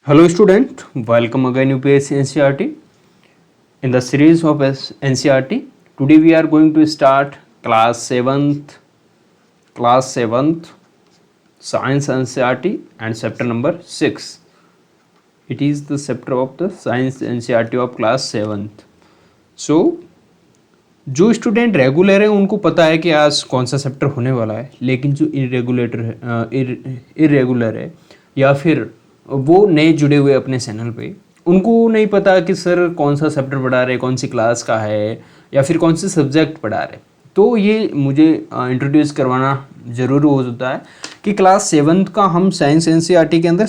Hello student, welcome again UPSC NCERT. In the series of NCERT, today we are going to start class 7th Science NCERT and chapter number 6. It is the chapter of the Science NCERT of class 7th. So जो student regular है उनको पता है कि आज कौन सा chapter होने वाला है, लेकिन जो इरेगुलर है या फिर वो नए जुड़े हुए अपने चैनल पे, उनको नहीं पता कि सर कौन सा चैप्टर पढ़ा रहे, कौन सी क्लास का है या फिर कौन से सब्जेक्ट पढ़ा रहे। तो ये मुझे इंट्रोड्यूस करवाना ज़रूरी हो जाता है कि क्लास 7th का हम साइंस एनसीईआरटी के अंदर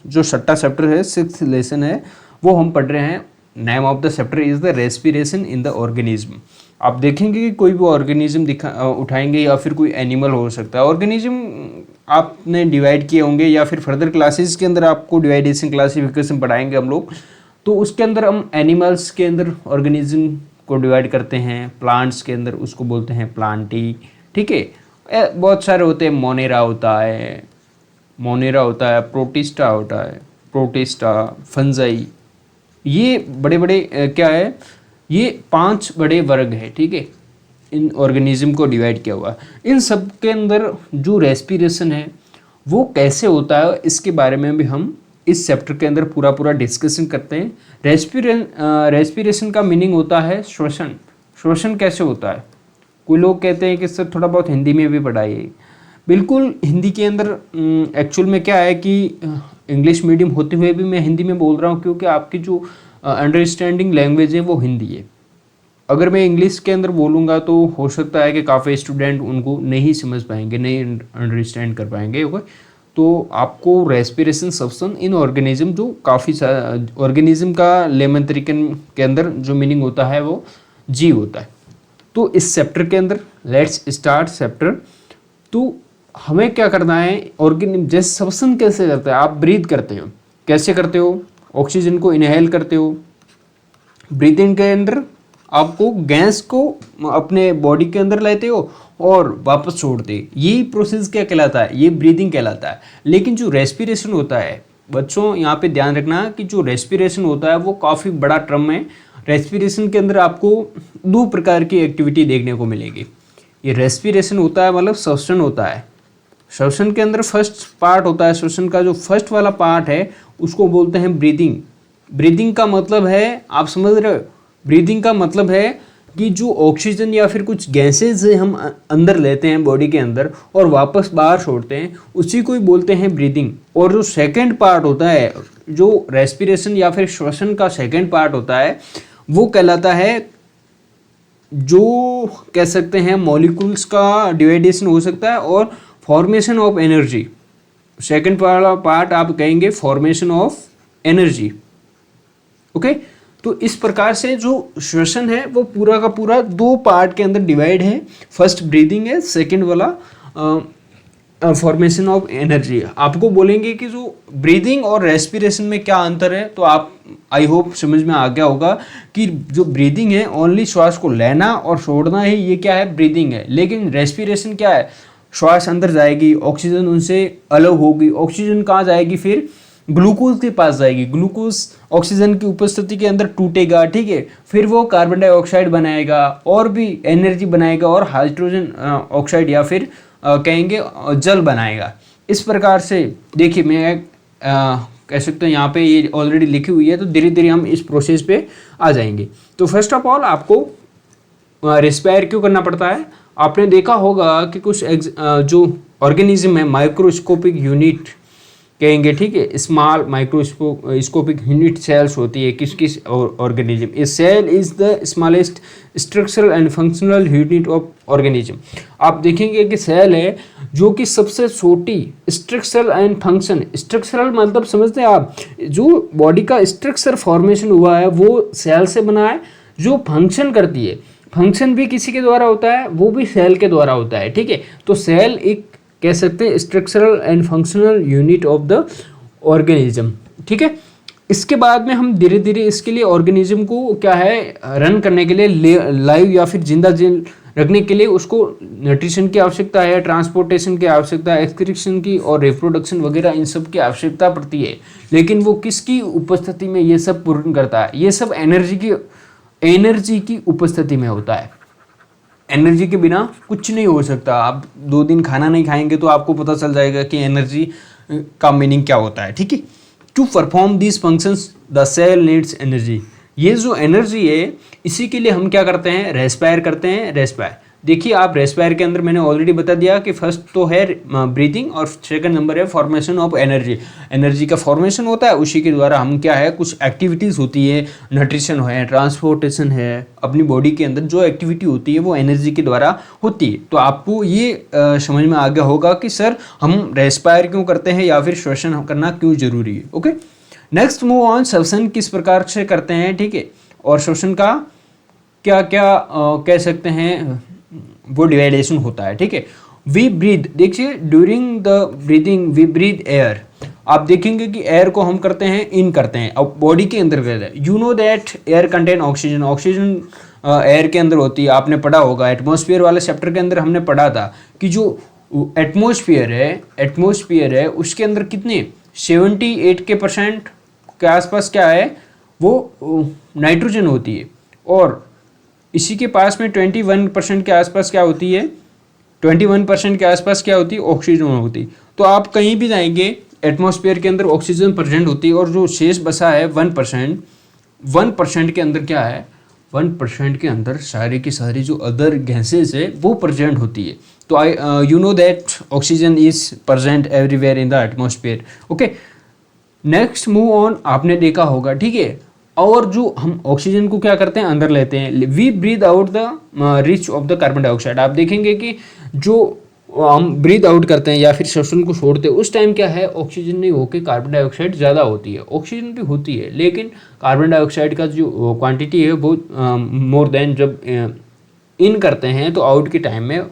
जो छठा चैप्टर है, 6th लेसन है, वो हम पढ़ रहे हैं। Name of the chapter is the respiration in the organism. आप देखेंगे कि कोई भी ऑर्गेनिज्म उठाएंगे या फिर कोई एनिमल हो सकता है। ऑर्गेनिज्म आपने डिवाइड किए होंगे या फिर फर्दर क्लासेस के अंदर आपको डिवाइडेशन क्लासिफिकेशन पढ़ाएंगे हम लोग। तो उसके अंदर हम एनिमल्स के अंदर ऑर्गेनिज्म को डिवाइड करते हैं, प्लांट्स के अंदर उसको बोलते हैं प्लांटी, ठीक है। बहुत सारे होते हैं, मोनेरा होता है, प्रोटिस्टा, फंजाई। ये बड़े बड़े क्या है, ये 5 बड़े वर्ग है, ठीक है। इन ऑर्गेनिज्म को डिवाइड किया हुआ। इन सब के अंदर जो रेस्पिरेशन है वो कैसे होता है, इसके बारे में भी हम इस चैप्टर के अंदर पूरा डिस्कशन करते हैं। रेस्पिरेशन का मीनिंग होता है श्वसन। श्वसन कैसे होता है? कोई लोग कहते हैं कि सर थोड़ा बहुत हिंदी में भी पढ़ाइए। बिल्कुल, हिंदी के अंदर एक्चुअल में क्या है कि इंग्लिश मीडियम होते हुए भी मैं हिंदी में बोल रहा हूँ, क्योंकि आपकी जो अंडरस्टैंडिंग लैंग्वेज है वो हिंदी है। अगर मैं इंग्लिश के अंदर बोलूँगा तो हो सकता है कि काफ़ी स्टूडेंट उनको नहीं समझ पाएंगे, नहीं अंडरस्टैंड कर पाएंगे। ओके, तो आपको रेस्पिरेशन सब्सटेंस इन ऑर्गेनिज्म, जो काफ़ी ऑर्गेनिज्म का लेमन तरीकन के अंदर जो मीनिंग होता है वो जी होता है। तो इस चैप्टर के अंदर लेट्स स्टार्ट चैप्टर। तो हमें क्या करना है, ऑर्गेनिज्म जैसे सब्सटेंस कैसे करते हैं, आप ब्रीथ करते हो, कैसे करते हो? ऑक्सीजन को इनहेल करते हो, ब्रीथिंग के अंदर आपको गैस को अपने बॉडी के अंदर लेते हो और वापस छोड़ते। यही प्रोसेस क्या कहलाता है? ये ब्रीदिंग कहलाता है। लेकिन जो रेस्पिरेशन होता है बच्चों, यहाँ पे ध्यान रखना कि जो रेस्पिरेशन होता है वो काफ़ी बड़ा टर्म है। रेस्पिरेशन के अंदर आपको 2 प्रकार की एक्टिविटी देखने को मिलेगी। ये रेस्पिरेशन होता है मतलब श्वसन होता है। श्वसन के अंदर फर्स्ट पार्ट होता है, श्वसन का जो फर्स्ट वाला पार्ट है उसको बोलते हैं ब्रीदिंग। ब्रीदिंग का मतलब है, आप समझ रहे हो, ब्रीदिंग का मतलब है कि जो ऑक्सीजन या फिर कुछ गैसेज हम अंदर लेते हैं बॉडी के अंदर और वापस बाहर छोड़ते हैं, उसी को ही बोलते हैं ब्रीदिंग। और जो सेकंड पार्ट होता है, जो रेस्पिरेशन या फिर श्वसन का सेकंड पार्ट होता है, वो कहलाता है, जो कह सकते हैं मॉलिक्यूल्स का डिवाइडेशन हो सकता है और फॉर्मेशन ऑफ एनर्जी। सेकंड वाला पार्ट आप कहेंगे फॉर्मेशन ऑफ एनर्जी। ओके, तो इस प्रकार से जो श्वसन है वो पूरा का पूरा 2 पार्ट के अंदर डिवाइड है। फर्स्ट ब्रीदिंग है, सेकंड वाला फॉर्मेशन ऑफ एनर्जी। आपको बोलेंगे कि जो ब्रीदिंग और रेस्पिरेशन में क्या अंतर है, तो आप आई होप समझ में आ गया होगा कि जो ब्रीदिंग है ओनली श्वास को लेना और छोड़ना है, ये क्या है, ब्रीदिंग है। लेकिन रेस्पिरेशन क्या है, श्वास अंदर जाएगी, ऑक्सीजन उनसे अलग होगी, ऑक्सीजन कहाँ जाएगी, फिर ग्लूकोज के पास जाएगी। ग्लूकोज ऑक्सीजन की उपस्थिति के अंदर टूटेगा, ठीक है, फिर वो कार्बन डाइऑक्साइड बनाएगा और भी एनर्जी बनाएगा और हाइड्रोजन ऑक्साइड या फिर कहेंगे जल बनाएगा। इस प्रकार से देखिए, मैं कह सकते हैं यहाँ पे ये ऑलरेडी लिखी हुई है, तो धीरे धीरे हम इस प्रोसेस पे आ जाएंगे। तो फर्स्ट ऑफ ऑल आपको रिस्पायर क्यों करना पड़ता है? आपने देखा होगा कि कुछ जो ऑर्गेनिज्म है, माइक्रोस्कोपिक यूनिट कहेंगे, ठीक है, स्मॉल माइक्रोस्कोपिक यूनिट सेल्स होती है किस organism. A cell is the smallest structural and functional unit of organism. आप देखेंगे कि सेल है जो कि सबसे छोटी स्ट्रक्चरल एंड फंक्शन। स्ट्रक्चरल मतलब समझते हैं आप, जो बॉडी का स्ट्रक्चर फॉर्मेशन हुआ है वो सेल से बना है। जो फंक्शन करती है, फंक्शन भी किसी के द्वारा होता है, वो भी सेल के द्वारा होता है, ठीक है। तो सेल एक कह सकते हैं structural and functional unit of the organism, ठीक है। इसके बाद में हम धीरे धीरे इसके लिए ऑर्गेनिज्म को क्या है, रन करने के लिए लाइव या फिर जिंदा रखने के लिए उसको न्यूट्रिशन की आवश्यकता है, ट्रांसपोर्टेशन की आवश्यकता है, एक्सक्रीशन की और रिप्रोडक्शन वगैरह इन सब की आवश्यकता पड़ती है। लेकिन वो किसकी उपस्थिति में ये सब पूर्ण करता है? ये सब एनर्जी की उपस्थिति में होता है। एनर्जी के बिना कुछ नहीं हो सकता। आप 2 दिन खाना नहीं खाएंगे तो आपको पता चल जाएगा कि एनर्जी का मीनिंग क्या होता है, ठीक है। To perform this functions the cell needs energy. ये जो एनर्जी है इसी के लिए हम क्या करते हैं? रेस्पायर करते हैं। रेस्पायर देखिए आप, रेस्पायर के अंदर मैंने ऑलरेडी बता दिया कि फर्स्ट तो है ब्रीथिंग और सेकंड नंबर है फॉर्मेशन ऑफ एनर्जी। एनर्जी का फॉर्मेशन होता है, उसी के द्वारा हम क्या है, कुछ एक्टिविटीज़ होती है, न्यूट्रिशन है, ट्रांसपोर्टेशन है, अपनी बॉडी के अंदर जो एक्टिविटी होती है वो एनर्जी के द्वारा होती है। तो आपको ये समझ में आ गया होगा कि सर हम रेस्पायर क्यों करते हैं या फिर श्वसन करना क्यों जरूरी है। Okay, next move on. श्वसन किस प्रकार से करते हैं, ठीक है, और श्वसन का क्या क्या कह सकते हैं वो डिवाइडेशन होता है, ठीक है। वी ब्रीथ, देखिए during the breathing we breathe air. आप देखेंगे कि एयर को हम करते हैं इन करते हैं, अब बॉडी के अंदर करते हैं। You know that air contain oxygen. Oxygen air के अंदर होती है, आपने पढ़ा होगा एटमॉस्फेयर वाले चैप्टर के अंदर हमने पढ़ा था कि जो एटमॉस्फेयर है उसके अंदर कितने 78% के आसपास क्या है वो नाइट्रोजन होती है, और इसी के पास में 21% के आसपास क्या होती है, 21% के आसपास क्या होती है, ऑक्सीजन होती है। तो आप कहीं भी जाएंगे एटमॉस्फेयर के अंदर ऑक्सीजन प्रेजेंट होती है, और जो शेष बसा है 1% के अंदर क्या है, 1% के अंदर सारी की सारी जो अदर गैसेज है वो प्रेजेंट होती है। तो you know that oxygen is present everywhere in the atmosphere. Okay, next move on. आपने देखा होगा, ठीक है, और जो हम ऑक्सीजन को क्या करते हैं, अंदर लेते हैं। We breathe out the rich of the carbon dioxide. आप देखेंगे कि जो हम ब्रीथ आउट करते हैं या फिर श्वसन को छोड़ते हैं उस टाइम क्या है, ऑक्सीजन नहीं होकर कार्बन डाइऑक्साइड ज़्यादा होती है। ऑक्सीजन भी होती है लेकिन कार्बन डाइऑक्साइड का जो क्वांटिटी है वो मोर देन जब इन करते हैं तो आउट के टाइम में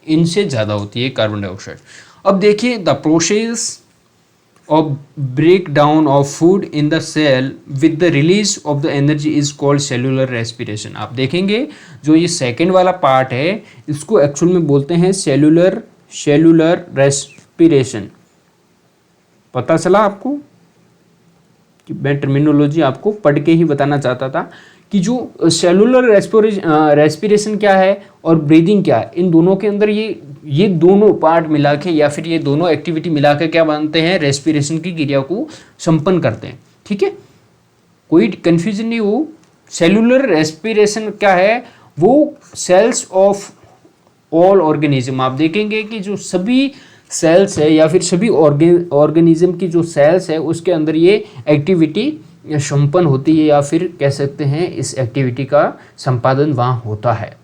इनसे ज़्यादा होती है कार्बन डाइऑक्साइड। अब देखिए the process of breakdown of food in the cell with the release of the energy is called cellular respiration। आप देखेंगे जो ये सेकेंड वाला पार्ट है इसको एक्चुअल में बोलते हैं सेलुलर रेस्पिरेशन। पता चला आपको कि मैं टर्मिनोलॉजी आपको पढ़ के ही बताना चाहता था कि जो सेलुलर रेस्पिरेशन क्या है और ब्रीदिंग क्या है, इन दोनों के अंदर ये दोनों पार्ट मिला के या फिर ये दोनों एक्टिविटी मिला के क्या बनते हैं, रेस्पिरेशन की क्रिया को संपन्न करते हैं, ठीक है। कोई कंफ्यूजन नहीं हो। सेलुलर रेस्पिरेशन क्या है, वो सेल्स ऑफ ऑल ऑर्गेनिज्म। आप देखेंगे कि जो सभी सेल्स है या फिर सभी ऑर्गेनिज्म की जो सेल्स है उसके अंदर ये एक्टिविटी संपन्न होती है, या फिर कह सकते हैं इस एक्टिविटी का संपादन वहाँ होता है।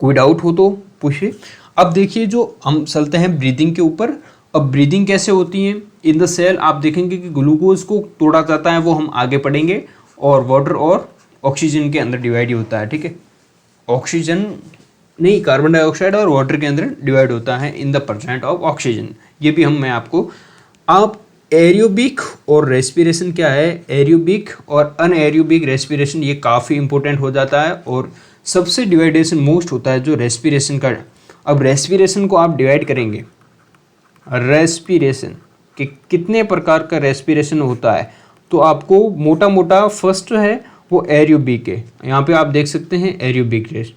कोई डाउट हो तो पूछिए। अब देखिए जो हम चलते हैं ब्रीदिंग के ऊपर। अब ब्रीदिंग कैसे होती है इन द सेल, आप देखेंगे कि ग्लूकोज को तोड़ा जाता है, वो हम आगे पढ़ेंगे, और वाटर और ऑक्सीजन के अंदर डिवाइड होता है, ठीक है। ऑक्सीजन नहीं, कार्बन डाइऑक्साइड और वाटर के अंदर डिवाइड होता है in the percent of oxygen. ये भी मैं आपको आप एरोबिक और रेस्पिरेशन क्या है, एरोबिक और अनएरोबिक रेस्पिरेशन, ये काफ़ी इंपॉर्टेंट हो जाता है और सबसे डिवाइडेशन मोस्ट होता है जो रेस्पिरेशन का। अब रेस्पिरेशन को आप डिवाइड करेंगे, रेस्पिरेशन कि कितने प्रकार का रेस्पिरेशन होता है, तो आपको मोटा मोटा फर्स्ट है वो एरोबिक है। यहाँ पे आप देख सकते हैं एरोबिक रेस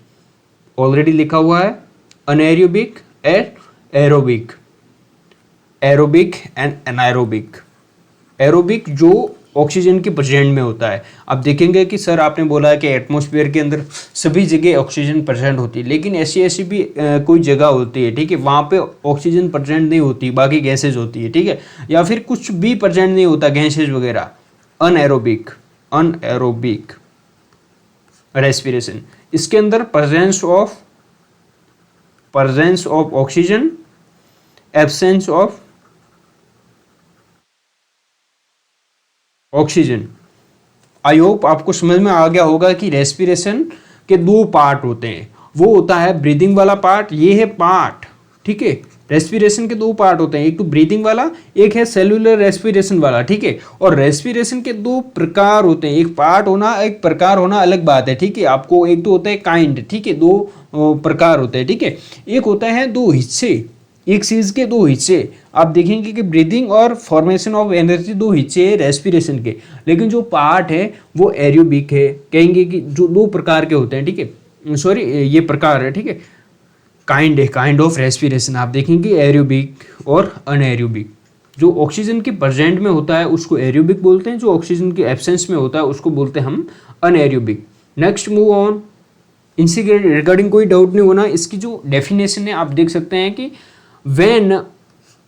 ऑलरेडी लिखा हुआ है, anaerobic and aerobic, aerobic and anaerobic. Aerobic जो ऑक्सीजन के प्रेजेंट में होता है। अब देखेंगे कि सर आपने बोला कि एटमॉस्फेयर के अंदर सभी जगह ऑक्सीजन प्रेजेंट होती है, लेकिन ऐसी भी कोई जगह होती है, ठीक है, वहाँ पे ऑक्सीजन प्रेजेंट नहीं होती, बाकी गैसेज होती है, ठीक है, या फिर कुछ भी प्रेजेंट नहीं होता, गैसेज वगैरह। अनएरोबिक रेस्पिरेशन, इसके अंदर presence of oxygen, absence of oxygen. I hope आपको समझ में आ गया होगा कि रेस्पिरेशन के 2 पार्ट होते हैं। वो होता है ब्रीदिंग वाला पार्ट, ये है पार्ट, ठीक है, रेस्पिरेशन के दो पार्ट होते हैं, एक तो ब्रीदिंग वाला, एक है सेलुलर रेस्पिरेशन वाला, ठीक है। और रेस्पिरेशन के दो प्रकार होते हैं, एक पार्ट होना एक प्रकार होना अलग बात है, ठीक है। आपको एक तो होता है काइंड, ठीक है, दो प्रकार होते हैं, ठीक है। एक होता है दो हिस्से, एक चीज के दो हिस्से। आप देखेंगे कि ब्रीदिंग और फॉर्मेशन ऑफ एनर्जी दो हिस्से है रेस्पिरेशन के, लेकिन जो पार्ट है वो एरोबिक है। कहेंगे कि जो दो प्रकार के होते हैं, ठीक है, सॉरी ये प्रकार है, ठीक है, काइंड है, काइंड ऑफ रेस्पिरेशन। आप देखेंगे एरोबिक और अनएरोबिक। जो ऑक्सीजन के प्रेजेंट में होता है उसको एरोबिक बोलते हैं, जो ऑक्सीजन के एब्सेंस में होता है उसको बोलते हैं हम अनएरोबिक। Next move on. इनसे रिगार्डिंग कोई डाउट नहीं होना। इसकी जो डेफिनेशन है आप देख सकते हैं कि when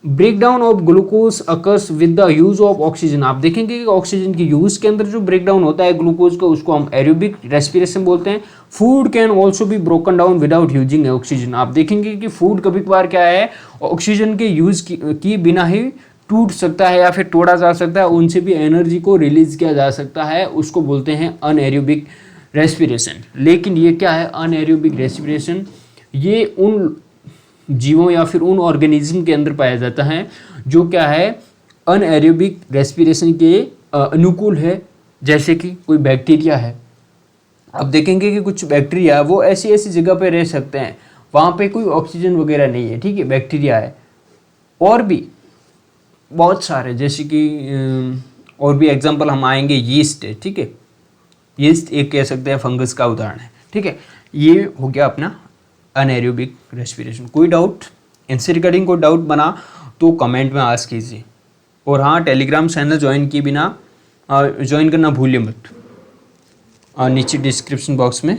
breakdown of glucose occurs with the use of oxygen. आप देखेंगे कि ऑक्सीजन की यूज के अंदर जो ब्रेकडाउन होता है ग्लूकोज का, उसको हम एरोबिक रेस्पिरेशन बोलते हैं। Food can also be broken down without using oxygen. आप देखेंगे कि फूड कभी कभार क्या है, ऑक्सीजन के यूज की बिना ही टूट सकता है या फिर तोड़ा जा सकता है, उनसे भी एनर्जी को रिलीज किया जा सकता है, उसको बोलते हैं अनएरोबिक रेस्पिरेशन। लेकिन ये क्या है अनएरोबिक रेस्पिरेशन, ये उन जीवों या फिर उन ऑर्गेनिज्म के अंदर पाया जाता है जो क्या है अनएरोबिक रेस्पिरेशन के अनुकूल है। जैसे कि कोई बैक्टीरिया है, अब देखेंगे कि कुछ बैक्टीरिया वो ऐसी ऐसी जगह पे रह सकते हैं वहाँ पे कोई ऑक्सीजन वगैरह नहीं है, ठीक है, बैक्टीरिया है। और भी बहुत सारे, जैसे कि और भी एग्जांपल हम आएंगे, यीस्ट है, ठीक है, यीस्ट एक कह सकते हैं फंगस का उदाहरण है, ठीक है। ये हो गया अपना अनएरोबिक रेस्पिरेशन। कोई डाउट इनसे रिगार्डिंग, कोई डाउट बना तो कमेंट में आस्क कीजिए। और हाँ, टेलीग्राम चैनल ज्वाइन किए बिना ज्वाइन करना भूलिए मत, नीचे डिस्क्रिप्शन बॉक्स में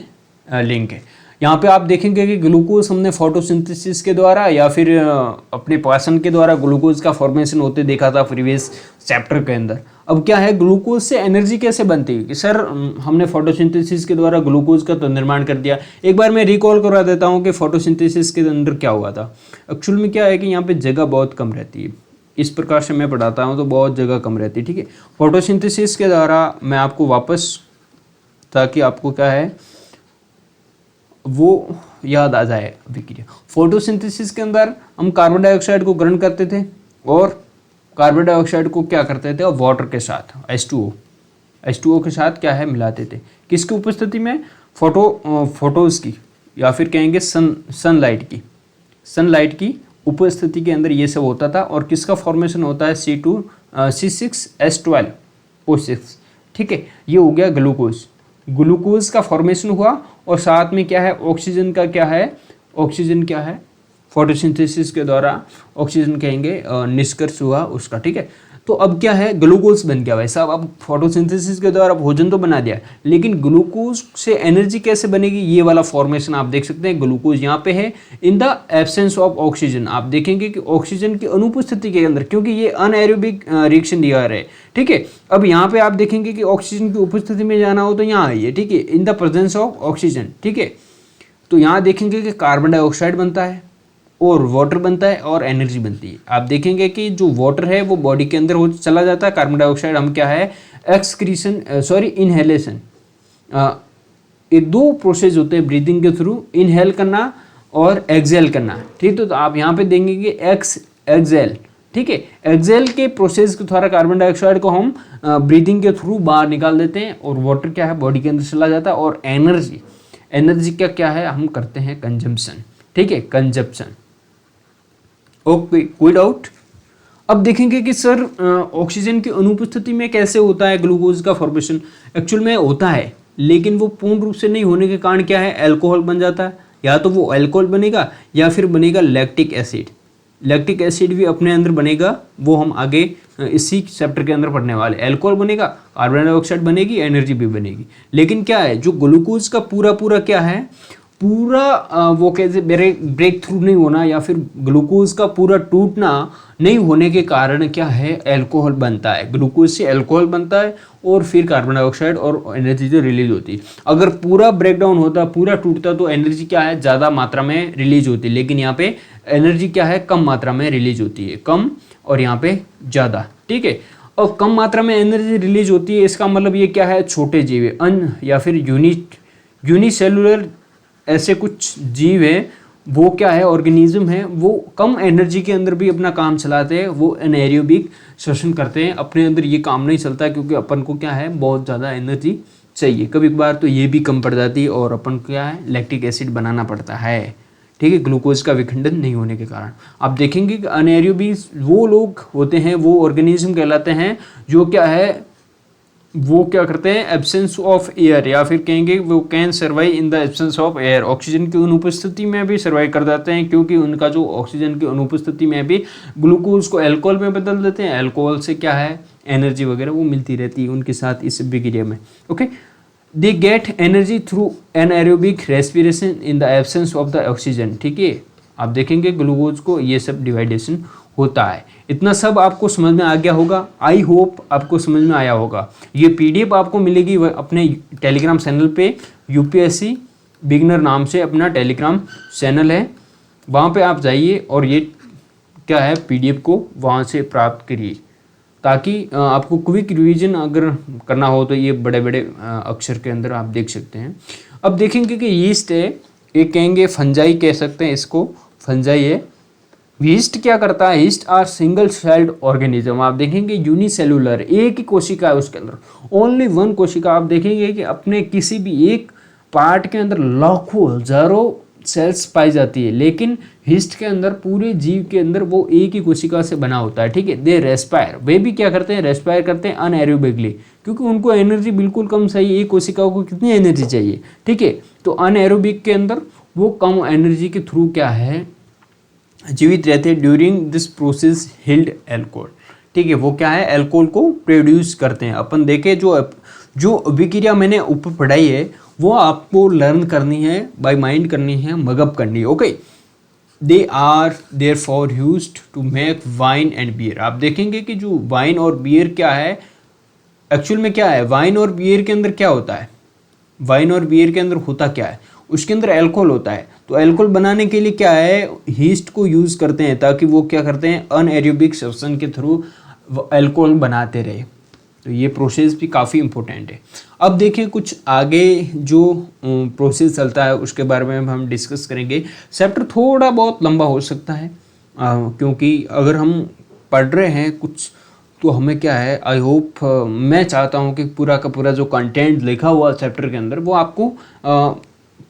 लिंक है। यहाँ पे आप देखेंगे कि ग्लूकोज हमने फोटोसिंथेसिस के द्वारा या फिर अपने पाचन के द्वारा ग्लूकोज का फॉर्मेशन होते देखा था प्रीवियस चैप्टर के अंदर। अब क्या है, ग्लूकोज से एनर्जी कैसे बनती है कि सर हमने फोटोसिंथेसिस के द्वारा ग्लूकोज का तो निर्माण कर दिया। एक बार मैं रिकॉल करवा देता हूँ कि फोटोसिंथेसिस के अंदर क्या हुआ था। एक्चुअल में क्या है कि यहाँ पे जगह बहुत कम रहती है, इस प्रकार से मैं पढ़ाता हूँ तो बहुत जगह कम रहती है, ठीक है। फोटोसिंथेसिस के द्वारा मैं आपको वापस, ताकि आपको क्या है वो याद आ जाए विक्रिया। फोटोसिंथेसिस के अंदर हम कार्बन डाइऑक्साइड को ग्रहण करते थे और कार्बन डाइऑक्साइड को क्या करते थे, और वाटर के साथ H2O के साथ क्या है मिलाते थे। किसकी उपस्थिति में, फोटोज की या फिर कहेंगे सनलाइट की उपस्थिति के अंदर ये सब होता था। और किसका फॉर्मेशन होता है, C6H12O6, ठीक है। ये हो गया ग्लूकोज का फॉर्मेशन हुआ और साथ में क्या है ऑक्सीजन क्या है फोटोसिंथेसिस के द्वारा ऑक्सीजन कहेंगे निष्कर्ष हुआ उसका, ठीक है। तो अब क्या है, ग्लूकोज बन गया भाई साहब। अब फोटोसिंथेसिस के द्वारा भोजन तो बना दिया, लेकिन ग्लूकोज से एनर्जी कैसे बनेगी, ये वाला फॉर्मेशन आप देख सकते हैं। ग्लूकोज यहाँ पे है इन द एब्सेंस ऑफ ऑक्सीजन। आप देखेंगे कि ऑक्सीजन की अनुपस्थिति के अंदर, क्योंकि ये अनएरोबिक रिएक्शन दिया रहा है, ठीक है। अब यहाँ पे आप देखेंगे कि ऑक्सीजन की उपस्थिति में जाना हो तो यहाँ आइए, ठीक है, in the presence of oxygen, ठीक है। तो यहाँ देखेंगे कि कार्बन डाइऑक्साइड बनता है और वाटर बनता है और एनर्जी बनती है। आप देखेंगे कि जो वाटर है वो बॉडी के अंदर हो चला जाता है, कार्बन डाइऑक्साइड हम क्या है इनहेलेशन। ये दो प्रोसेस होते हैं ब्रीदिंग के थ्रू, इनहेल करना और एक्सेल करना, ठीक। तो आप यहाँ पे देंगे कि एक्सेल, ठीक है। एक्सेल के प्रोसेस के द्वारा कार्बन डाइऑक्साइड को हम ब्रीदिंग के थ्रू बाहर निकाल देते हैं और वाटर क्या है बॉडी के अंदर चला जाता है। और एनर्जी का क्या है, हम करते हैं कंजम्पशन, ठीक है, कंजप्शन। ओके, कोई डाउट। अब देखेंगे कि सर ऑक्सीजन की अनुपस्थिति में कैसे होता है ग्लूकोज का फॉर्मेशन। एक्चुअल में होता है, लेकिन वो पूर्ण रूप से नहीं होने के कारण क्या है, अल्कोहल बन जाता है। या तो वो अल्कोहल बनेगा या फिर बनेगा लैक्टिक एसिड भी अपने अंदर बनेगा, वो हम आगे इसी चैप्टर के अंदर पढ़ने वाले। अल्कोहल बनेगा, कार्बन डाइऑक्साइड बनेगी, एनर्जी भी बनेगी। लेकिन क्या है, जो ग्लूकोज का पूरा क्या है, पूरा वो कैसे ब्रेक थ्रू नहीं होना या फिर ग्लूकोज का पूरा टूटना नहीं होने के कारण क्या है, अल्कोहल बनता है। ग्लूकोज से अल्कोहल बनता है और फिर कार्बन डाइऑक्साइड और एनर्जी जो रिलीज होती है। अगर पूरा ब्रेकडाउन होता, पूरा टूटता तो एनर्जी क्या है ज़्यादा मात्रा में रिलीज होती है, लेकिन यहाँ पे एनर्जी क्या है कम मात्रा में रिलीज होती है, कम और यहाँ पे ज़्यादा, ठीक है। और कम मात्रा में एनर्जी रिलीज होती है, इसका मतलब ये क्या है, छोटे जीव या फिर यूनिसेलुलर ऐसे कुछ जीव हैं वो क्या है, ऑर्गेनिज्म है, वो कम एनर्जी के अंदर भी अपना काम चलाते हैं, वो एनाएरोबिक श्वसन करते हैं। अपने अंदर ये काम नहीं चलता क्योंकि अपन को क्या है, बहुत ज़्यादा एनर्जी चाहिए। कभी कभार तो ये भी कम पड़ जाती है और अपन को क्या है, लैक्टिक एसिड बनाना पड़ता है, ठीक है, ग्लूकोज का विखंडन नहीं होने के कारण। आप देखेंगे कि अनएरोबिक वो लोग होते हैं, वो ऑर्गेनिज्म कहलाते हैं जो क्या है, वो क्या करते हैं, एब्सेंस ऑफ एयर, या फिर कहेंगे वो can survive in the absence of air, oxygen की अनुपस्थिति में भी सर्वाइव कर जाते हैं, क्योंकि उनका जो ऑक्सीजन की अनुपस्थिति में भी ग्लूकोज को अल्कोहल में बदल देते हैं। अल्कोहल से क्या है, एनर्जी वगैरह वो मिलती रहती है उनके साथ इस विक्रिया में। Okay, they get energy through anaerobic respiration in the absence of the oxygen, ठीक है। आप देखेंगे ग्लूकोज को ये सब डिवाइडेशन होता है। इतना सब आपको समझ में आ गया होगा, आई होप आपको समझ में आया होगा। ये पीडीएफ आपको मिलेगी अपने टेलीग्राम चैनल पे, यूपीएससी बिगनर नाम से अपना टेलीग्राम चैनल है, वहाँ पे आप जाइए और ये क्या है, पीडीएफ को वहाँ से प्राप्त करिए, ताकि आपको क्विक रिवीजन अगर करना हो तो ये बड़े बड़े अक्षर के अंदर आप देख सकते हैं। अब देखेंगे कि यीस्ट है, एक कहेंगे फंजाई कह सकते हैं इसको, फंजाई है। यीस्ट क्या करता है, yeast are single celled organism. आप देखेंगे यूनिसेलुलर, एक ही कोशिका है उसके अंदर, ओनली वन कोशिका। आप देखेंगे कि अपने किसी भी एक पार्ट के अंदर लाखों हजारों सेल्स पाई जाती है, लेकिन यीस्ट के अंदर, पूरे जीव के अंदर वो एक ही कोशिका से बना होता है, ठीक है। दे रेस्पायर, वे भी क्या करते हैं, रेस्पायर करते हैं अनएरोबिकली, क्योंकि उनको एनर्जी बिल्कुल कम चाहिए। एक कोशिका को कितनी एनर्जी चाहिए, ठीक है। तो अनएरोबिक के अंदर वो कम एनर्जी के थ्रू क्या है, जीवित रहते हैं। During this process healed alcohol, ठीक है, वो क्या है, एल्कोहल को प्रोड्यूस करते हैं। अपन देखें जो विक्रिया मैंने ऊपर पढ़ाई है वो आपको लर्न करनी है, बाय माइंड करनी है, मगअप करनी है। Okay, they are therefore used to make wine and beer. आप देखेंगे कि जो वाइन और बियर क्या है, एक्चुअल में क्या है, वाइन और बियर के अंदर क्या होता है, वाइन और बियर के अंदर होता क्या है, उसके अंदर अल्कोहल होता है। तो अल्कोहल बनाने के लिए क्या है, यीस्ट को यूज़ करते हैं, ताकि वो क्या करते हैं, अनएरोबिक श्वसन के थ्रू अल्कोहल बनाते रहे। तो ये प्रोसेस भी काफ़ी इम्पोर्टेंट है। अब देखिए कुछ आगे जो प्रोसेस चलता है उसके बारे में हम डिस्कस करेंगे। चैप्टर थोड़ा बहुत लंबा हो सकता है, क्योंकि अगर हम पढ़ रहे हैं कुछ तो हमें क्या है, आई होप मैं चाहता हूँ कि पूरा का पूरा जो कंटेंट लिखा हुआ चैप्टर के अंदर वो आपको